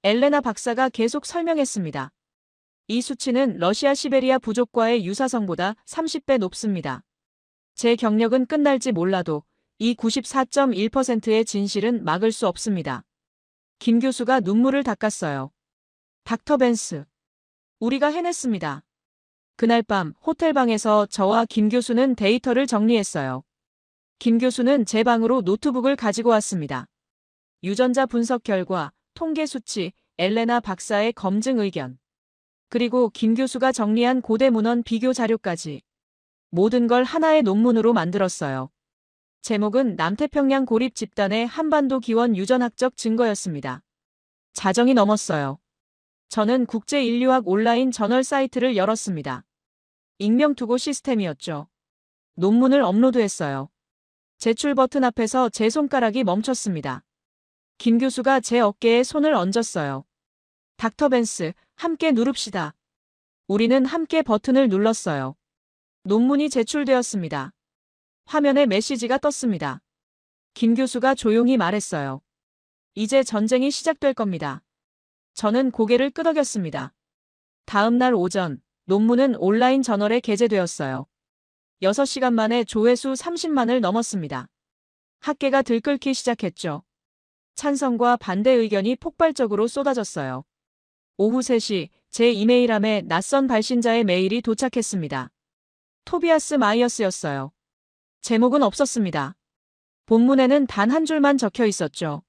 엘레나 박사가 계속 설명했습니다. 이 수치는 러시아 시베리아 부족과의 유사성보다 30배 높습니다. 제 경력은 끝날지 몰라도 이 94.1%의 진실은 막을 수 없습니다. 김 교수가 눈물을 닦았어요. 닥터 벤스. 우리가 해냈습니다. 그날 밤 호텔방에서 저와 김 교수는 데이터를 정리했어요. 김 교수는 제 방으로 노트북을 가지고 왔습니다. 유전자 분석 결과, 통계 수치, 엘레나 박사의 검증 의견. 그리고 김 교수가 정리한 고대 문헌 비교 자료까지. 모든 걸 하나의 논문으로 만들었어요. 제목은 남태평양 고립 집단의 한반도 기원 유전학적 증거였습니다. 자정이 넘었어요. 저는 국제인류학 온라인 저널 사이트를 열었습니다. 익명투고 시스템이었죠. 논문을 업로드했어요. 제출 버튼 앞에서 제 손가락이 멈췄습니다. 김 교수가 제 어깨에 손을 얹었어요. 닥터 벤스, 함께 누릅시다. 우리는 함께 버튼을 눌렀어요. 논문이 제출되었습니다. 화면에 메시지가 떴습니다. 김 교수가 조용히 말했어요. 이제 전쟁이 시작될 겁니다. 저는 고개를 끄덕였습니다. 다음 날 오전, 논문은 온라인 저널에 게재되었어요. 6시간 만에 조회수 30만을 넘었습니다. 학계가 들끓기 시작했죠. 찬성과 반대 의견이 폭발적으로 쏟아졌어요. 오후 3시, 제 이메일함에 낯선 발신자의 메일이 도착했습니다. 토비아스 마이어스였어요. 제목은 없었습니다. 본문에는 단 한 줄만 적혀 있었죠.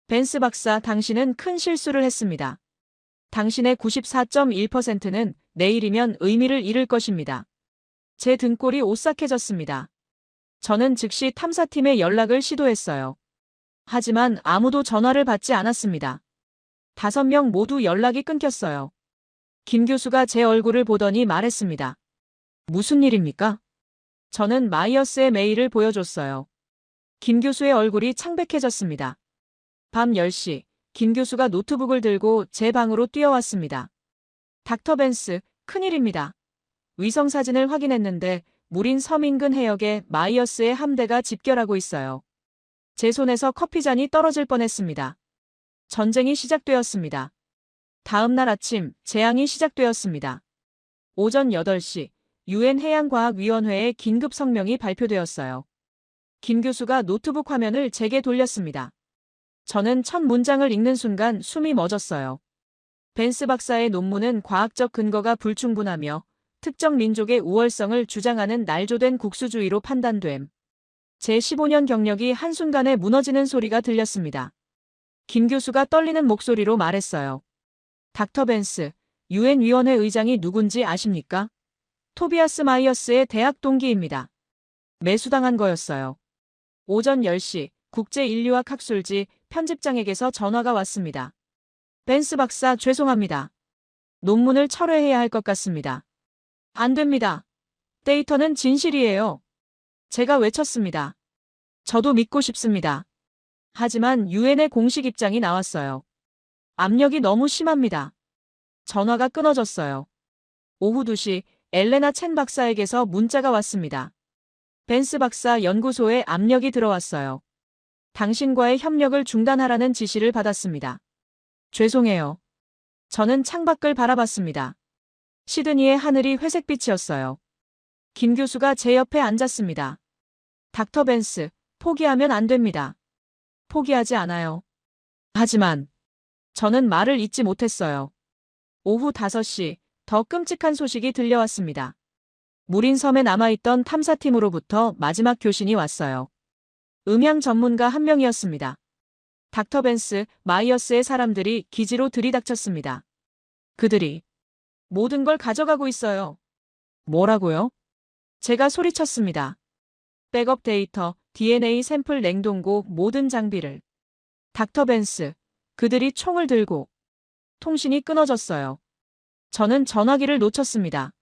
벤스 박사, 당신은 큰 실수를 했습니다. 당신의 94.1%는 내일이면 의미를 잃을 것입니다. 제 등골이 오싹해졌습니다. 저는 즉시 탐사팀에 연락을 시도했어요. 하지만 아무도 전화를 받지 않았습니다. 5명 모두 연락이 끊겼어요. 김 교수가 제 얼굴을 보더니 말했습니다. 무슨 일입니까? 저는 마이어스의 메일을 보여줬어요. 김 교수의 얼굴이 창백해졌습니다. 밤 10시, 김 교수가 노트북을 들고 제 방으로 뛰어왔습니다. 닥터 벤스, 큰일입니다. 위성사진을 확인했는데 무린 섬 인근 해역에 마이어스의 함대가 집결하고 있어요. 제 손에서 커피잔이 떨어질 뻔했습니다. 전쟁이 시작되었습니다. 다음 날 아침, 재앙이 시작되었습니다. 오전 8시, UN 해양과학위원회의 긴급 성명이 발표되었어요. 김 교수가 노트북 화면을 제게 돌렸습니다. 저는 첫 문장을 읽는 순간 숨이 멎었어요. 벤스 박사의 논문은 과학적 근거가 불충분하며 특정 민족의 우월성을 주장하는 날조된 국수주의로 판단됨. 제 15년 경력이 한순간에 무너지는 소리가 들렸습니다. 김 교수가 떨리는 목소리로 말했어요. 닥터 벤스, UN 위원회 의장이 누군지 아십니까? 토비아스 마이어스의 대학 동기입니다. 매수당한 거였어요. 오전 10시, 국제인류학 학술지 편집장에게서 전화가 왔습니다. 벤스 박사, 죄송합니다. 논문을 철회해야 할 것 같습니다. 안 됩니다. 데이터는 진실이에요. 제가 외쳤습니다. 저도 믿고 싶습니다. 하지만 UN의 공식 입장이 나왔어요. 압력이 너무 심합니다. 전화가 끊어졌어요. 오후 2시, 엘레나 첸 박사에게서 문자가 왔습니다. 벤스 박사, 연구소에 압력이 들어왔어요. 당신과의 협력을 중단하라는 지시를 받았습니다. 죄송해요. 저는 창밖을 바라봤습니다. 시드니의 하늘이 회색빛이었어요. 김 교수가 제 옆에 앉았습니다. 닥터 벤스, 포기하면 안 됩니다. 포기하지 않아요. 하지만 저는 말을 잇지 못했어요. 오후 5시, 더 끔찍한 소식이 들려왔습니다. 무린 섬에 남아있던 탐사팀으로부터 마지막 교신이 왔어요. 음향 전문가 한 명이었습니다. 닥터 벤스, 마이어스의 사람들이 기지로 들이닥쳤습니다. 그들이 모든 걸 가져가고 있어요. 뭐라고요? 제가 소리쳤습니다. 백업 데이터, DNA 샘플 냉동고 모든 장비를. 닥터 벤스, 그들이 총을 들고. 통신이 끊어졌어요. 저는 전화기를 놓쳤습니다.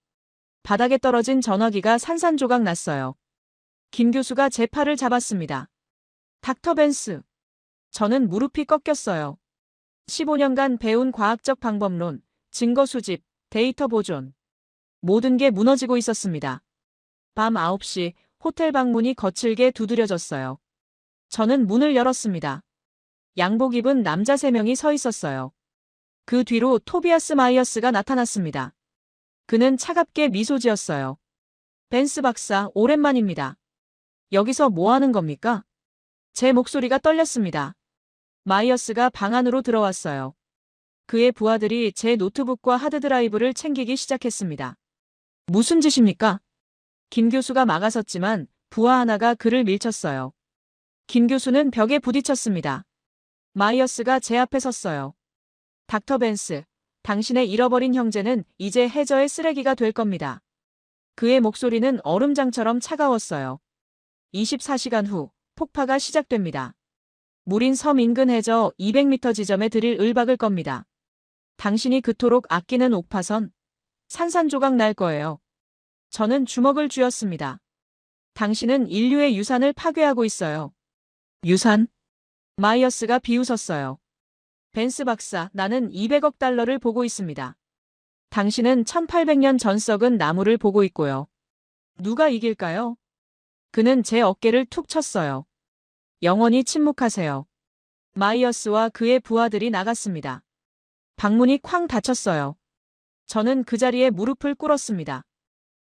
바닥에 떨어진 전화기가 산산조각 났어요. 김 교수가 제 팔을 잡았습니다. 닥터 벤스. 저는 무릎이 꺾였어요. 15년간 배운 과학적 방법론, 증거 수집, 데이터 보존. 모든 게 무너지고 있었습니다. 밤 9시, 호텔 방문이 거칠게 두드려졌어요. 저는 문을 열었습니다. 양복 입은 남자 3명이 서 있었어요. 그 뒤로 토비아스 마이어스가 나타났습니다. 그는 차갑게 미소 지었어요. 벤스 박사, 오랜만입니다. 여기서 뭐 하는 겁니까? 제 목소리가 떨렸습니다. 마이어스가 방 안으로 들어왔어요. 그의 부하들이 제 노트북과 하드드라이브를 챙기기 시작했습니다. 무슨 짓입니까? 김 교수가 막아섰지만 부하 하나가 그를 밀쳤어요. 김 교수는 벽에 부딪혔습니다. 마이어스가 제 앞에 섰어요. 닥터 벤스, 당신의 잃어버린 형제는 이제 해저의 쓰레기가 될 겁니다. 그의 목소리는 얼음장처럼 차가웠어요. 24시간 후 폭파가 시작됩니다. 무린 섬 인근 해저 200m 지점에 들일 을박을 겁니다. 당신이 그토록 아끼는 옥파선, 산산조각 날 거예요. 저는 주먹을 쥐었습니다. 당신은 인류의 유산을 파괴하고 있어요. 유산? 마이어스가 비웃었어요. 벤스 박사, 나는 200억 달러를 보고 있습니다. 당신은 1800년 전 썩은 나무를 보고 있고요. 누가 이길까요? 그는 제 어깨를 툭 쳤어요. 영원히 침묵하세요. 마이어스와 그의 부하들이 나갔습니다. 방문이 쾅 닫혔어요. 저는 그 자리에 무릎을 꿇었습니다.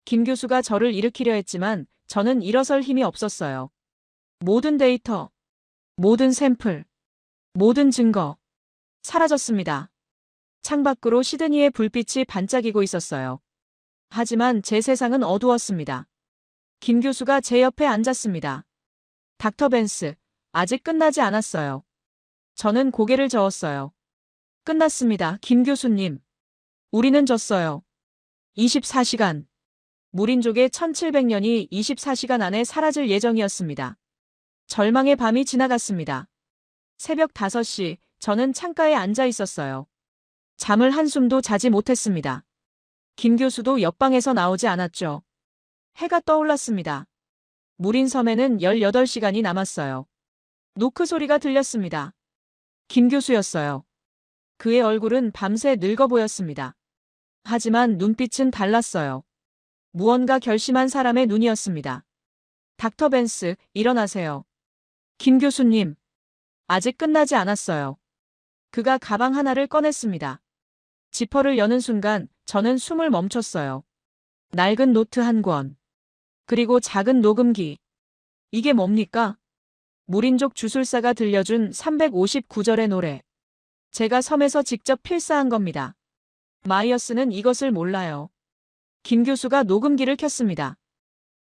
김 교수가 저를 일으키려 했지만 저는 일어설 힘이 없었어요. 모든 데이터, 모든 샘플, 모든 증거, 사라졌습니다. 창밖으로 시드니의 불빛이 반짝이고 있었어요. 하지만 제 세상은 어두웠습니다. 김 교수가 제 옆에 앉았습니다. 닥터 벤스, 아직 끝나지 않았어요. 저는 고개를 저었어요. 끝났습니다, 김 교수님. 우리는 졌어요. 24시간. 무린족의 1700년이 24시간 안에 사라질 예정이었습니다. 절망의 밤이 지나갔습니다. 새벽 5시, 저는 창가에 앉아 있었어요. 잠을 한숨도 자지 못했습니다. 김 교수도 옆방에서 나오지 않았죠. 해가 떠올랐습니다. 무린 섬에는 18시간이 남았어요. 노크 소리가 들렸습니다. 김 교수였어요. 그의 얼굴은 밤새 늙어 보였습니다. 하지만 눈빛은 달랐어요. 무언가 결심한 사람의 눈이었습니다. 닥터 벤스, 일어나세요. 김 교수님. 아직 끝나지 않았어요. 그가 가방 하나를 꺼냈습니다. 지퍼를 여는 순간 저는 숨을 멈췄어요. 낡은 노트 한 권. 그리고 작은 녹음기. 이게 뭡니까? 무린족 주술사가 들려준 359절의 노래. 제가 섬에서 직접 필사한 겁니다. 마이어스는 이것을 몰라요. 김 교수가 녹음기를 켰습니다.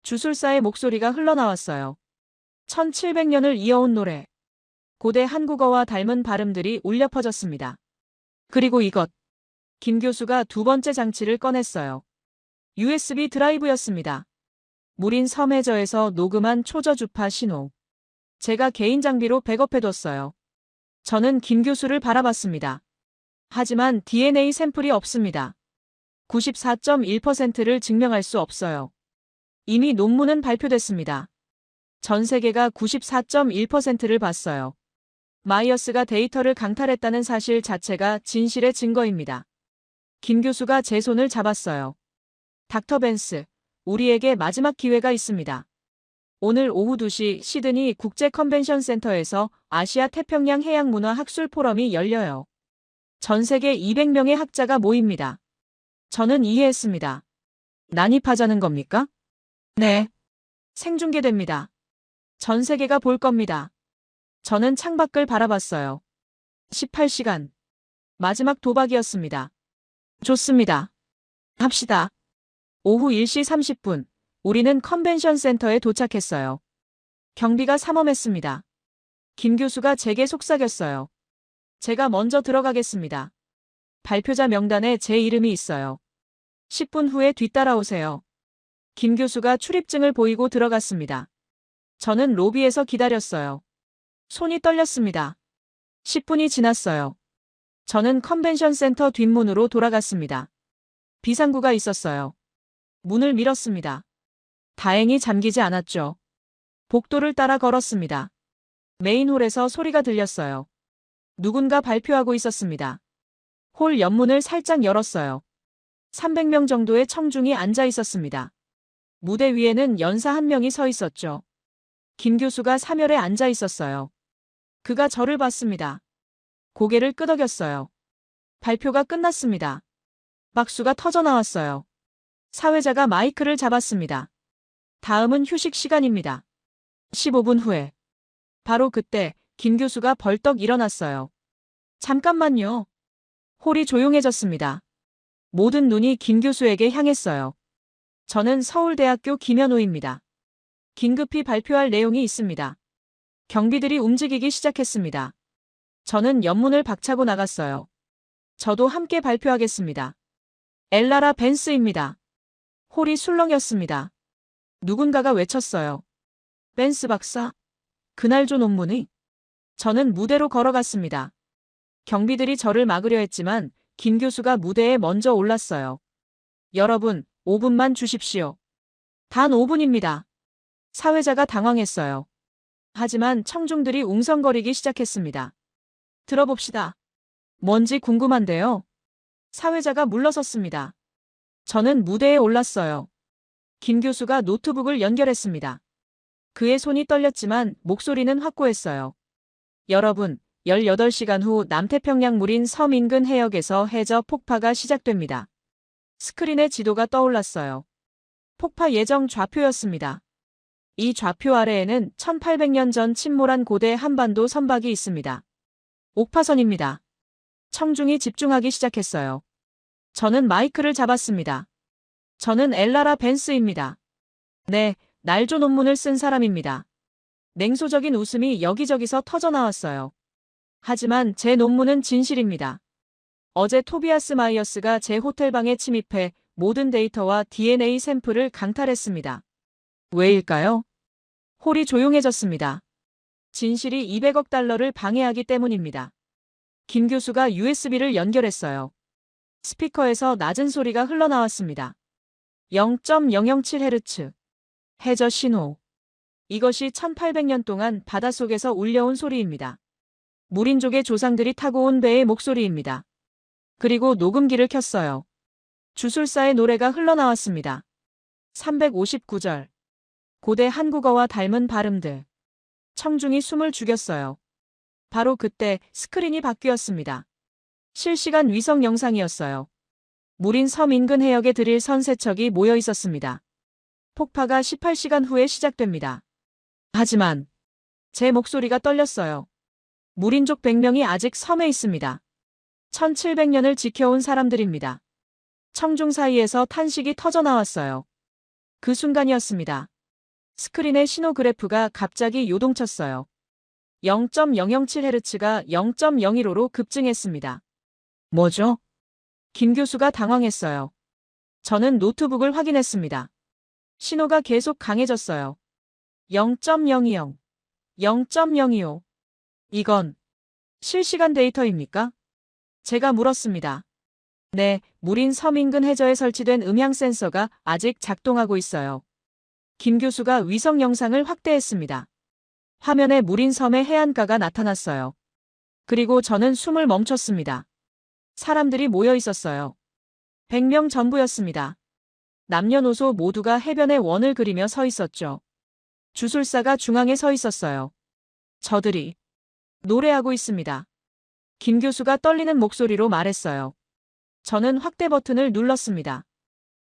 주술사의 목소리가 흘러나왔어요. 1700년을 이어온 노래. 고대 한국어와 닮은 발음들이 울려 퍼졌습니다. 그리고 이것. 김 교수가 두 번째 장치를 꺼냈어요. USB 드라이브였습니다. 무린 섬 해저에서 녹음한 초저주파 신호. 제가 개인 장비로 백업해뒀어요. 저는 김 교수를 바라봤습니다. 하지만 DNA 샘플이 없습니다. 94.1%를 증명할 수 없어요. 이미 논문은 발표됐습니다. 전 세계가 94.1%를 봤어요. 마이어스가 데이터를 강탈했다는 사실 자체가 진실의 증거입니다. 김 교수가 제 손을 잡았어요. 닥터 벤스, 우리에게 마지막 기회가 있습니다. 오늘 오후 2시 시드니 국제 컨벤션 센터에서 아시아 태평양 해양 문화 학술 포럼이 열려요. 전 세계 200명의 학자가 모입니다. 저는 이해했습니다. 난입하자는 겁니까? 네. 생중계됩니다. 전 세계가 볼 겁니다. 저는 창밖을 바라봤어요. 18시간. 마지막 도박이었습니다. 좋습니다. 합시다. 오후 1시 30분. 우리는 컨벤션 센터에 도착했어요. 경비가 삼엄했습니다. 김 교수가 제게 속삭였어요. 제가 먼저 들어가겠습니다. 발표자 명단에 제 이름이 있어요. 10분 후에 뒤따라오세요. 김 교수가 출입증을 보이고 들어갔습니다. 저는 로비에서 기다렸어요. 손이 떨렸습니다. 10분이 지났어요. 저는 컨벤션 센터 뒷문으로 돌아갔습니다. 비상구가 있었어요. 문을 밀었습니다. 다행히 잠기지 않았죠. 복도를 따라 걸었습니다. 메인홀에서 소리가 들렸어요. 누군가 발표하고 있었습니다. 홀 옆문을 살짝 열었어요. 300명 정도의 청중이 앉아 있었습니다. 무대 위에는 연사 한 명이 서 있었죠. 김 교수가 사멸에 앉아 있었어요. 그가 저를 봤습니다. 고개를 끄덕였어요. 발표가 끝났습니다. 박수가 터져 나왔어요. 사회자가 마이크를 잡았습니다. 다음은 휴식 시간입니다. 15분 후에. 바로 그때 김 교수가 벌떡 일어났어요. 잠깐만요. 홀이 조용해졌습니다. 모든 눈이 김 교수에게 향했어요. 저는 서울대학교 김현우입니다. 긴급히 발표할 내용이 있습니다. 경비들이 움직이기 시작했습니다. 저는 연문을 박차고 나갔어요. 저도 함께 발표하겠습니다. 엘라라 벤스입니다. 홀이 술렁였습니다. 누군가가 외쳤어요. 벤스 박사? 그날 조 논문이? 저는 무대로 걸어갔습니다. 경비들이 저를 막으려 했지만 김 교수가 무대에 먼저 올랐어요. 여러분, 5분만 주십시오. 단 5분입니다. 사회자가 당황했어요. 하지만 청중들이 웅성거리기 시작했습니다. 들어봅시다. 뭔지 궁금한데요. 사회자가 물러섰습니다. 저는 무대에 올랐어요. 김 교수가 노트북을 연결했습니다. 그의 손이 떨렸지만 목소리는 확고했어요. 여러분, 18시간 후 남태평양 무린 섬 인근 해역에서 해저 폭파가 시작됩니다. 스크린에 지도가 떠올랐어요. 폭파 예정 좌표였습니다. 이 좌표 아래에는 1800년 전 침몰한 고대 한반도 선박이 있습니다. 옥파선입니다. 청중이 집중하기 시작했어요. 저는 마이크를 잡았습니다. 저는 엘라라 벤스입니다. 네, 날조 논문을 쓴 사람입니다. 냉소적인 웃음이 여기저기서 터져나왔어요. 하지만 제 논문은 진실입니다. 어제 토비아스 마이어스가 제 호텔방에 침입해 모든 데이터와 DNA 샘플을 강탈했습니다. 왜일까요? 홀이 조용해졌습니다. 진실이 200억 달러를 방해하기 때문입니다. 김 교수가 USB를 연결했어요. 스피커에서 낮은 소리가 흘러나왔습니다. 0.007Hz. 해저 신호. 이것이 1800년 동안 바닷속에서 울려온 소리입니다. 무린족의 조상들이 타고 온 배의 목소리입니다. 그리고 녹음기를 켰어요. 주술사의 노래가 흘러나왔습니다. 359절. 고대 한국어와 닮은 발음들. 청중이 숨을 죽였어요. 바로 그때 스크린이 바뀌었습니다. 실시간 위성 영상이었어요. 무린 섬 인근 해역에 드릴 선 세척이 모여 있었습니다. 폭파가 18시간 후에 시작됩니다. 하지만 제 목소리가 떨렸어요. 무린족 100명이 아직 섬에 있습니다. 1700년을 지켜온 사람들입니다. 청중 사이에서 탄식이 터져나왔어요. 그 순간이었습니다. 스크린의 신호 그래프가 갑자기 요동쳤어요. 0.007Hz가 0.015로 급증했습니다. 뭐죠? 김 교수가 당황했어요. 저는 노트북을 확인했습니다. 신호가 계속 강해졌어요. 0.020, 0.025. 이건 실시간 데이터입니까? 제가 물었습니다. 네, 무린 섬 인근 해저에 설치된 음향 센서가 아직 작동하고 있어요. 김 교수가 위성 영상을 확대했습니다. 화면에 무린 섬의 해안가가 나타났어요. 그리고 저는 숨을 멈췄습니다. 사람들이 모여 있었어요. 100명 전부였습니다. 남녀노소 모두가 해변에 원을 그리며 서 있었죠. 주술사가 중앙에 서 있었어요. 저들이 노래하고 있습니다. 김 교수가 떨리는 목소리로 말했어요. 저는 확대 버튼을 눌렀습니다.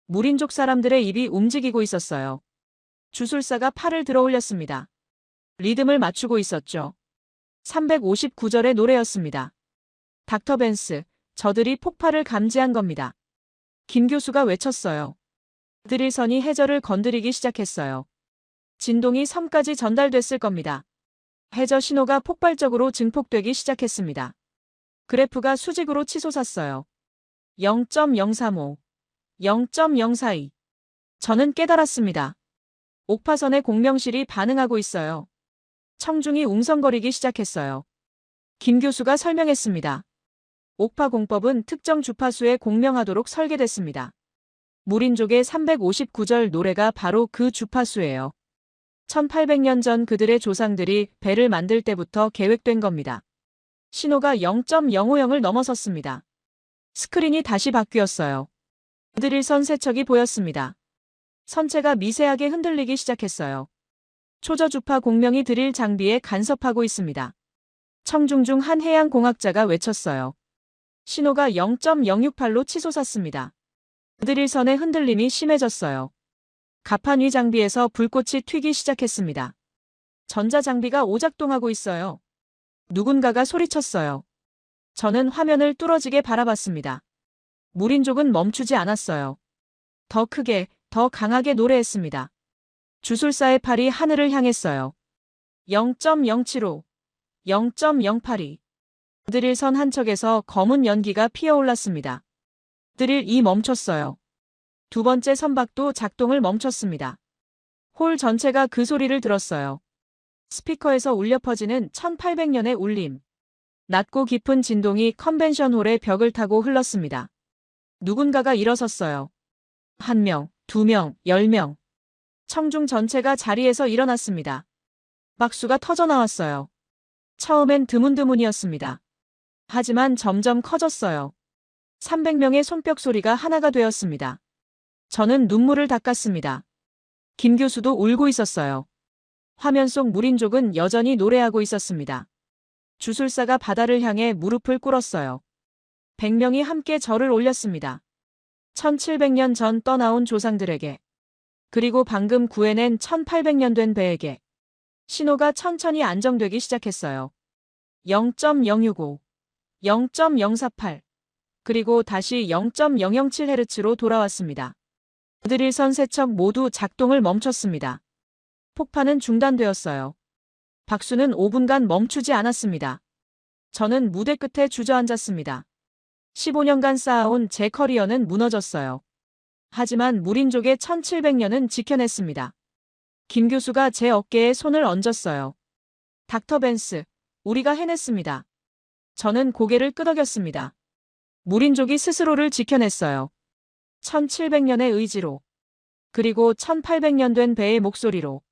무린족 사람들의 입이 움직이고 있었어요. 주술사가 팔을 들어 올렸습니다. 리듬을 맞추고 있었죠. 359절의 노래였습니다. 닥터 벤스, 저들이 폭파를 감지한 겁니다. 김 교수가 외쳤어요. 드릴 선이 해저를 건드리기 시작했어요. 진동이 섬까지 전달됐을 겁니다. 해저 신호가 폭발적으로 증폭되기 시작했습니다. 그래프가 수직으로 치솟았어요. 0.035, 0.042. 저는 깨달았습니다. 옥파선의 공명실이 반응하고 있어요. 청중이 웅성거리기 시작했어요. 김 교수가 설명했습니다. 옥파 공법은 특정 주파수에 공명하도록 설계됐습니다. 무린족의 359절 노래가 바로 그 주파수예요. 1800년 전 그들의 조상들이 배를 만들 때부터 계획된 겁니다. 신호가 0.050을 넘어섰습니다. 스크린이 다시 바뀌었어요. 드릴 선 세척이 보였습니다. 선체가 미세하게 흔들리기 시작했어요. 초저주파 공명이 드릴 장비에 간섭하고 있습니다. 청중 중 한 해양공학자가 외쳤어요. 신호가 0.068로 치솟았습니다. 드릴 선의 흔들림이 심해졌어요. 가판 위 장비에서 불꽃이 튀기 시작했습니다. 전자장비가 오작동하고 있어요. 누군가가 소리쳤어요. 저는 화면을 뚫어지게 바라봤습니다. 무린족은 멈추지 않았어요. 더 크게, 더 강하게 노래했습니다. 주술사의 팔이 하늘을 향했어요. 0.075, 0.082. 드릴선 한 척에서 검은 연기가 피어올랐습니다. 드릴이 멈췄어요. 두 번째 선박도 작동을 멈췄습니다. 홀 전체가 그 소리를 들었어요. 스피커에서 울려 퍼지는 1800년의 울림. 낮고 깊은 진동이 컨벤션홀의 벽을 타고 흘렀습니다. 누군가가 일어섰어요. 1명, 2명, 10명. 청중 전체가 자리에서 일어났습니다. 박수가 터져나왔어요. 처음엔 드문드문이었습니다. 하지만 점점 커졌어요. 300명의 손뼉 소리가 하나가 되었습니다. 저는 눈물을 닦았습니다. 김 교수도 울고 있었어요. 화면 속 무린족은 여전히 노래하고 있었습니다. 주술사가 바다를 향해 무릎을 꿇었어요. 100명이 함께 절을 올렸습니다. 1700년 전 떠나온 조상들에게, 그리고 방금 구해낸 1800년 된 배에게. 신호가 천천히 안정되기 시작했어요. 0.065, 0.048, 그리고 다시 0.007Hz로 돌아왔습니다. 드릴선 세 척 모두 작동을 멈췄습니다. 폭파는 중단되었어요. 박수는 5분간 멈추지 않았습니다. 저는 무대 끝에 주저앉았습니다. 15년간 쌓아온 제 커리어는 무너졌어요. 하지만 무린족의 1700년은 지켜냈습니다. 김 교수가 제 어깨에 손을 얹었어요. 닥터 벤스, 우리가 해냈습니다. 저는 고개를 끄덕였습니다. 무린족이 스스로를 지켜냈어요. 1700년의 의지로, 그리고 1800년 된 배의 목소리로.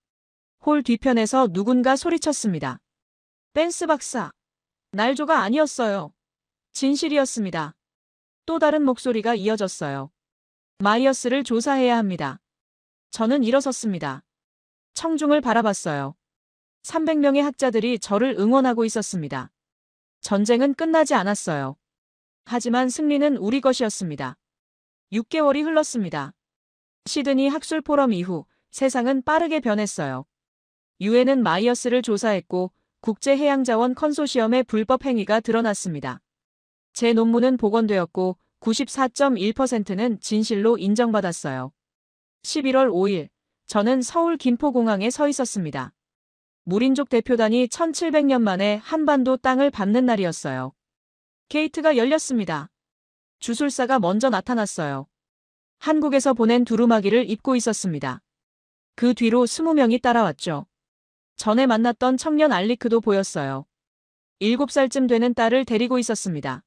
홀 뒤편에서 누군가 소리쳤습니다. 벤스 박사, 날조가 아니었어요. 진실이었습니다. 또 다른 목소리가 이어졌어요. 마이어스를 조사해야 합니다. 저는 일어섰습니다. 청중을 바라봤어요. 300명의 학자들이 저를 응원하고 있었습니다. 전쟁은 끝나지 않았어요. 하지만 승리는 우리 것이었습니다. 6개월이 흘렀습니다. 시드니 학술 포럼 이후 세상은 빠르게 변했어요. 유엔은 마이어스를 조사했고 국제해양자원 컨소시엄의 불법 행위가 드러났습니다. 제 논문은 복원되었고 94.1%는 진실로 인정받았어요. 11월 5일, 저는 서울 김포공항에 서 있었습니다. 무린족 대표단이 1700년 만에 한반도 땅을 밟는 날이었어요. 게이트가 열렸습니다. 주술사가 먼저 나타났어요. 한국에서 보낸 두루마기를 입고 있었습니다. 그 뒤로 20명이 따라왔죠. 전에 만났던 청년 알리크도 보였어요. 7살쯤 되는 딸을 데리고 있었습니다.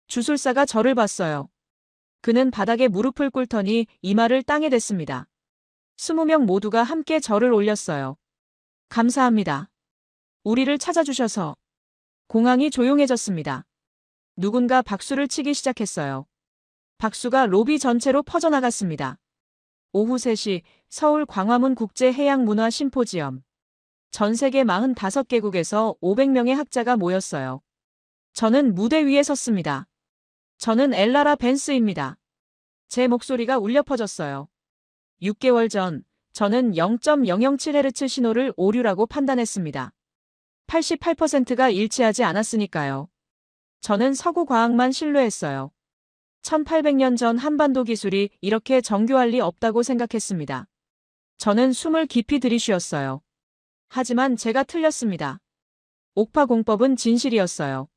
주술사가 저를 봤어요. 그는 바닥에 무릎을 꿇더니 이마를 땅에 댔습니다. 20명 모두가 함께 절을 올렸어요. 감사합니다. 우리를 찾아주셔서. 공항이 조용해졌습니다. 누군가 박수를 치기 시작했어요. 박수가 로비 전체로 퍼져나갔습니다. 오후 3시 서울 광화문 국제해양문화 심포지엄. 전 세계 45개국에서 500명의 학자가 모였어요. 저는 무대 위에 섰습니다. 저는 엘라라 벤스입니다. 제 목소리가 울려 퍼졌어요. 6개월 전, 저는 0.007Hz 신호를 오류라고 판단했습니다. 88%가 일치하지 않았으니까요. 저는 서구 과학만 신뢰했어요. 1800년 전 한반도 기술이 이렇게 정교할 리 없다고 생각했습니다. 저는 숨을 깊이 들이쉬었어요. 하지만 제가 틀렸습니다. 옥파 공법은 진실이었어요.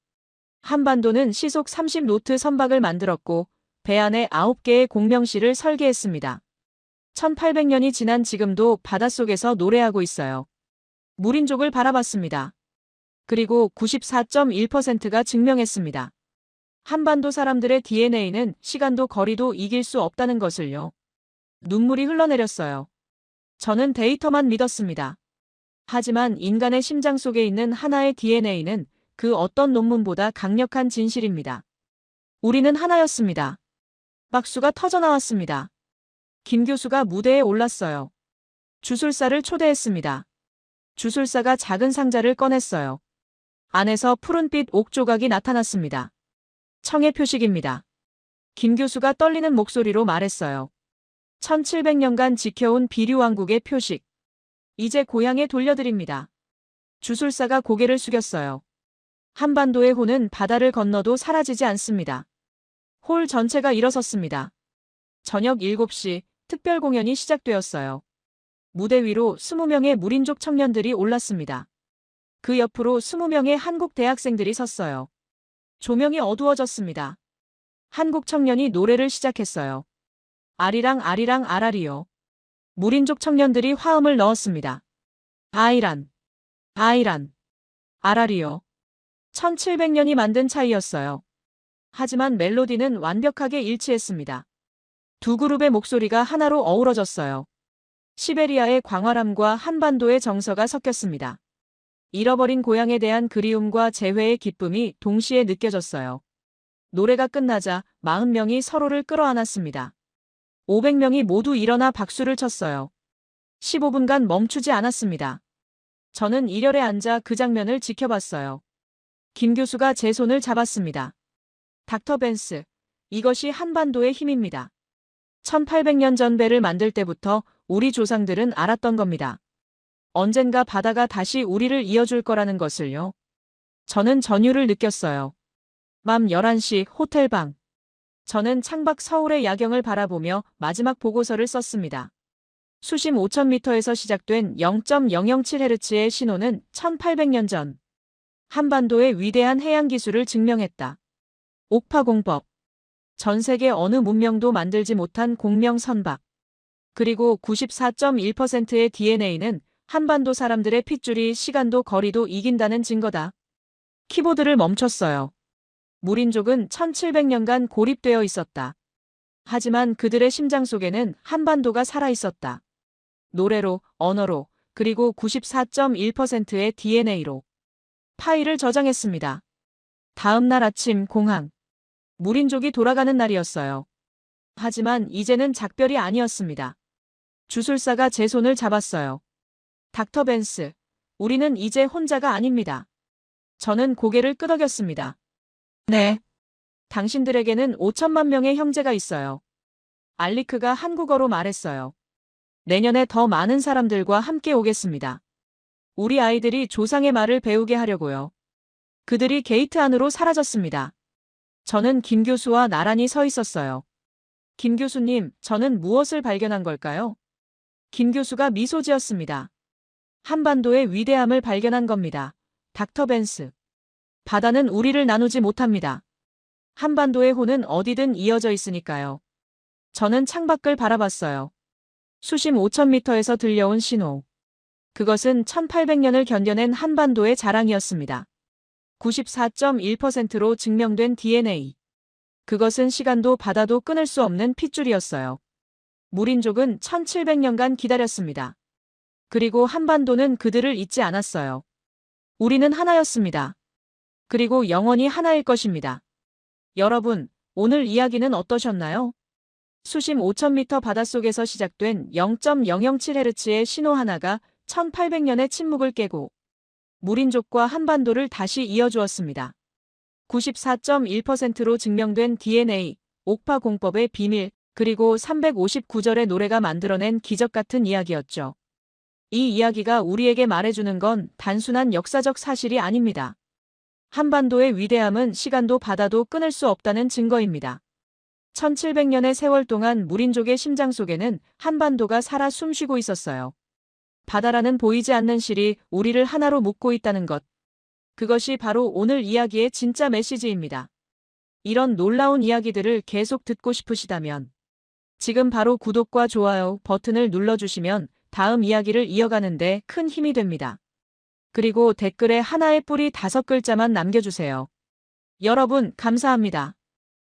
한반도는 시속 30노트 선박을 만들었고 배 안에 9개의 공명실을 설계했습니다. 1800년이 지난 지금도 바닷속에서 노래하고 있어요. 무린족을 바라봤습니다. 그리고 94.1%가 증명했습니다. 한반도 사람들의 DNA는 시간도 거리도 이길 수 없다는 것을요. 눈물이 흘러내렸어요. 저는 데이터만 믿었습니다. 하지만 인간의 심장 속에 있는 하나의 DNA는 그 어떤 논문보다 강력한 진실입니다. 우리는 하나였습니다. 박수가 터져나왔습니다. 김 교수가 무대에 올랐어요. 주술사를 초대했습니다. 주술사가 작은 상자를 꺼냈어요. 안에서 푸른빛 옥조각이 나타났습니다. 청해 표식입니다. 김 교수가 떨리는 목소리로 말했어요. 1700년간 지켜온 비류왕국의 표식. 이제 고향에 돌려드립니다. 주술사가 고개를 숙였어요. 한반도의 호는 바다를 건너도 사라지지 않습니다. 홀 전체가 일어섰습니다. 저녁 7시 특별 공연이 시작되었어요. 무대 위로 20명의 무린족 청년들이 올랐습니다. 그 옆으로 20명의 한국 대학생들이 섰어요. 조명이 어두워졌습니다. 한국 청년이 노래를 시작했어요. 아리랑 아리랑 아라리요. 무린족 청년들이 화음을 넣었습니다. 아이란, 아이란, 아라리요. 1700년이 만든 차이였어요. 하지만 멜로디는 완벽하게 일치했습니다. 두 그룹의 목소리가 하나로 어우러졌어요. 시베리아의 광활함과 한반도의 정서가 섞였습니다. 잃어버린 고향에 대한 그리움과 재회의 기쁨이 동시에 느껴졌어요. 노래가 끝나자 40명이 서로를 끌어안았습니다. 500명이 모두 일어나 박수를 쳤어요. 15분간 멈추지 않았습니다. 저는 일열에 앉아 그 장면을 지켜봤어요. 김 교수가 제 손을 잡았습니다. 닥터 벤스, 이것이 한반도의 힘입니다. 1800년 전 배를 만들 때부터 우리 조상들은 알았던 겁니다. 언젠가 바다가 다시 우리를 이어줄 거라는 것을요. 저는 전율을 느꼈어요. 밤 11시 호텔방. 저는 창밖 서울의 야경을 바라보며 마지막 보고서를 썼습니다. 수심 5000m에서 시작된 0.007Hz의 신호는 1800년 전 한반도의 위대한 해양 기술을 증명했다. 옥파공법. 전 세계 어느 문명도 만들지 못한 공명 선박. 그리고 94.1%의 DNA는 한반도 사람들의 핏줄이 시간도 거리도 이긴다는 증거다. 키보드를 멈췄어요. 무린족은 1700년간 고립되어 있었다. 하지만 그들의 심장 속에는 한반도가 살아있었다. 노래로, 언어로, 그리고 94.1%의 DNA로. 파일을 저장했습니다. 다음 날 아침 공항. 무린족이 돌아가는 날이었어요. 하지만 이제는 작별이 아니었습니다. 주술사가 제 손을 잡았어요. 닥터 벤스, 우리는 이제 혼자가 아닙니다. 저는 고개를 끄덕였습니다. 네. 당신들에게는 5천만 명의 형제가 있어요. 알리크가 한국어로 말했어요. 내년에 더 많은 사람들과 함께 오겠습니다. 우리 아이들이 조상의 말을 배우게 하려고요. 그들이 게이트 안으로 사라졌습니다. 저는 김 교수와 나란히 서 있었어요. 김 교수님, 저는 무엇을 발견한 걸까요? 김 교수가 미소 지었습니다. 한반도의 위대함을 발견한 겁니다. 닥터 벤스. 바다는 우리를 나누지 못합니다. 한반도의 호는 어디든 이어져 있으니까요. 저는 창밖을 바라봤어요. 수심 5000m에서 들려온 신호. 그것은 1800년을 견뎌낸 한반도의 자랑이었습니다. 94.1%로 증명된 DNA. 그것은 시간도 바다도 끊을 수 없는 핏줄이었어요. 무린족은 1700년간 기다렸습니다. 그리고 한반도는 그들을 잊지 않았어요. 우리는 하나였습니다. 그리고 영원히 하나일 것입니다. 여러분, 오늘 이야기는 어떠셨나요? 수심 5000m 바닷속에서 시작된 0.007Hz의 신호 하나가 1800년의 침묵을 깨고 무린족과 한반도를 다시 이어주었습니다. 94.1%로 증명된 DNA, 옥파 공법의 비밀, 그리고 359절의 노래가 만들어낸 기적 같은 이야기였죠. 이 이야기가 우리에게 말해주는 건 단순한 역사적 사실이 아닙니다. 한반도의 위대함은 시간도 바다도 끊을 수 없다는 증거입니다. 1700년의 세월 동안 무린족의 심장 속에는 한반도가 살아 숨쉬고 있었어요. 바다라는 보이지 않는 실이 우리를 하나로 묶고 있다는 것. 그것이 바로 오늘 이야기의 진짜 메시지입니다. 이런 놀라운 이야기들을 계속 듣고 싶으시다면 지금 바로 구독과 좋아요 버튼을 눌러주시면 다음 이야기를 이어가는데 큰 힘이 됩니다. 그리고 댓글에 하나의 뿌리 5글자만 남겨주세요. 여러분, 감사합니다.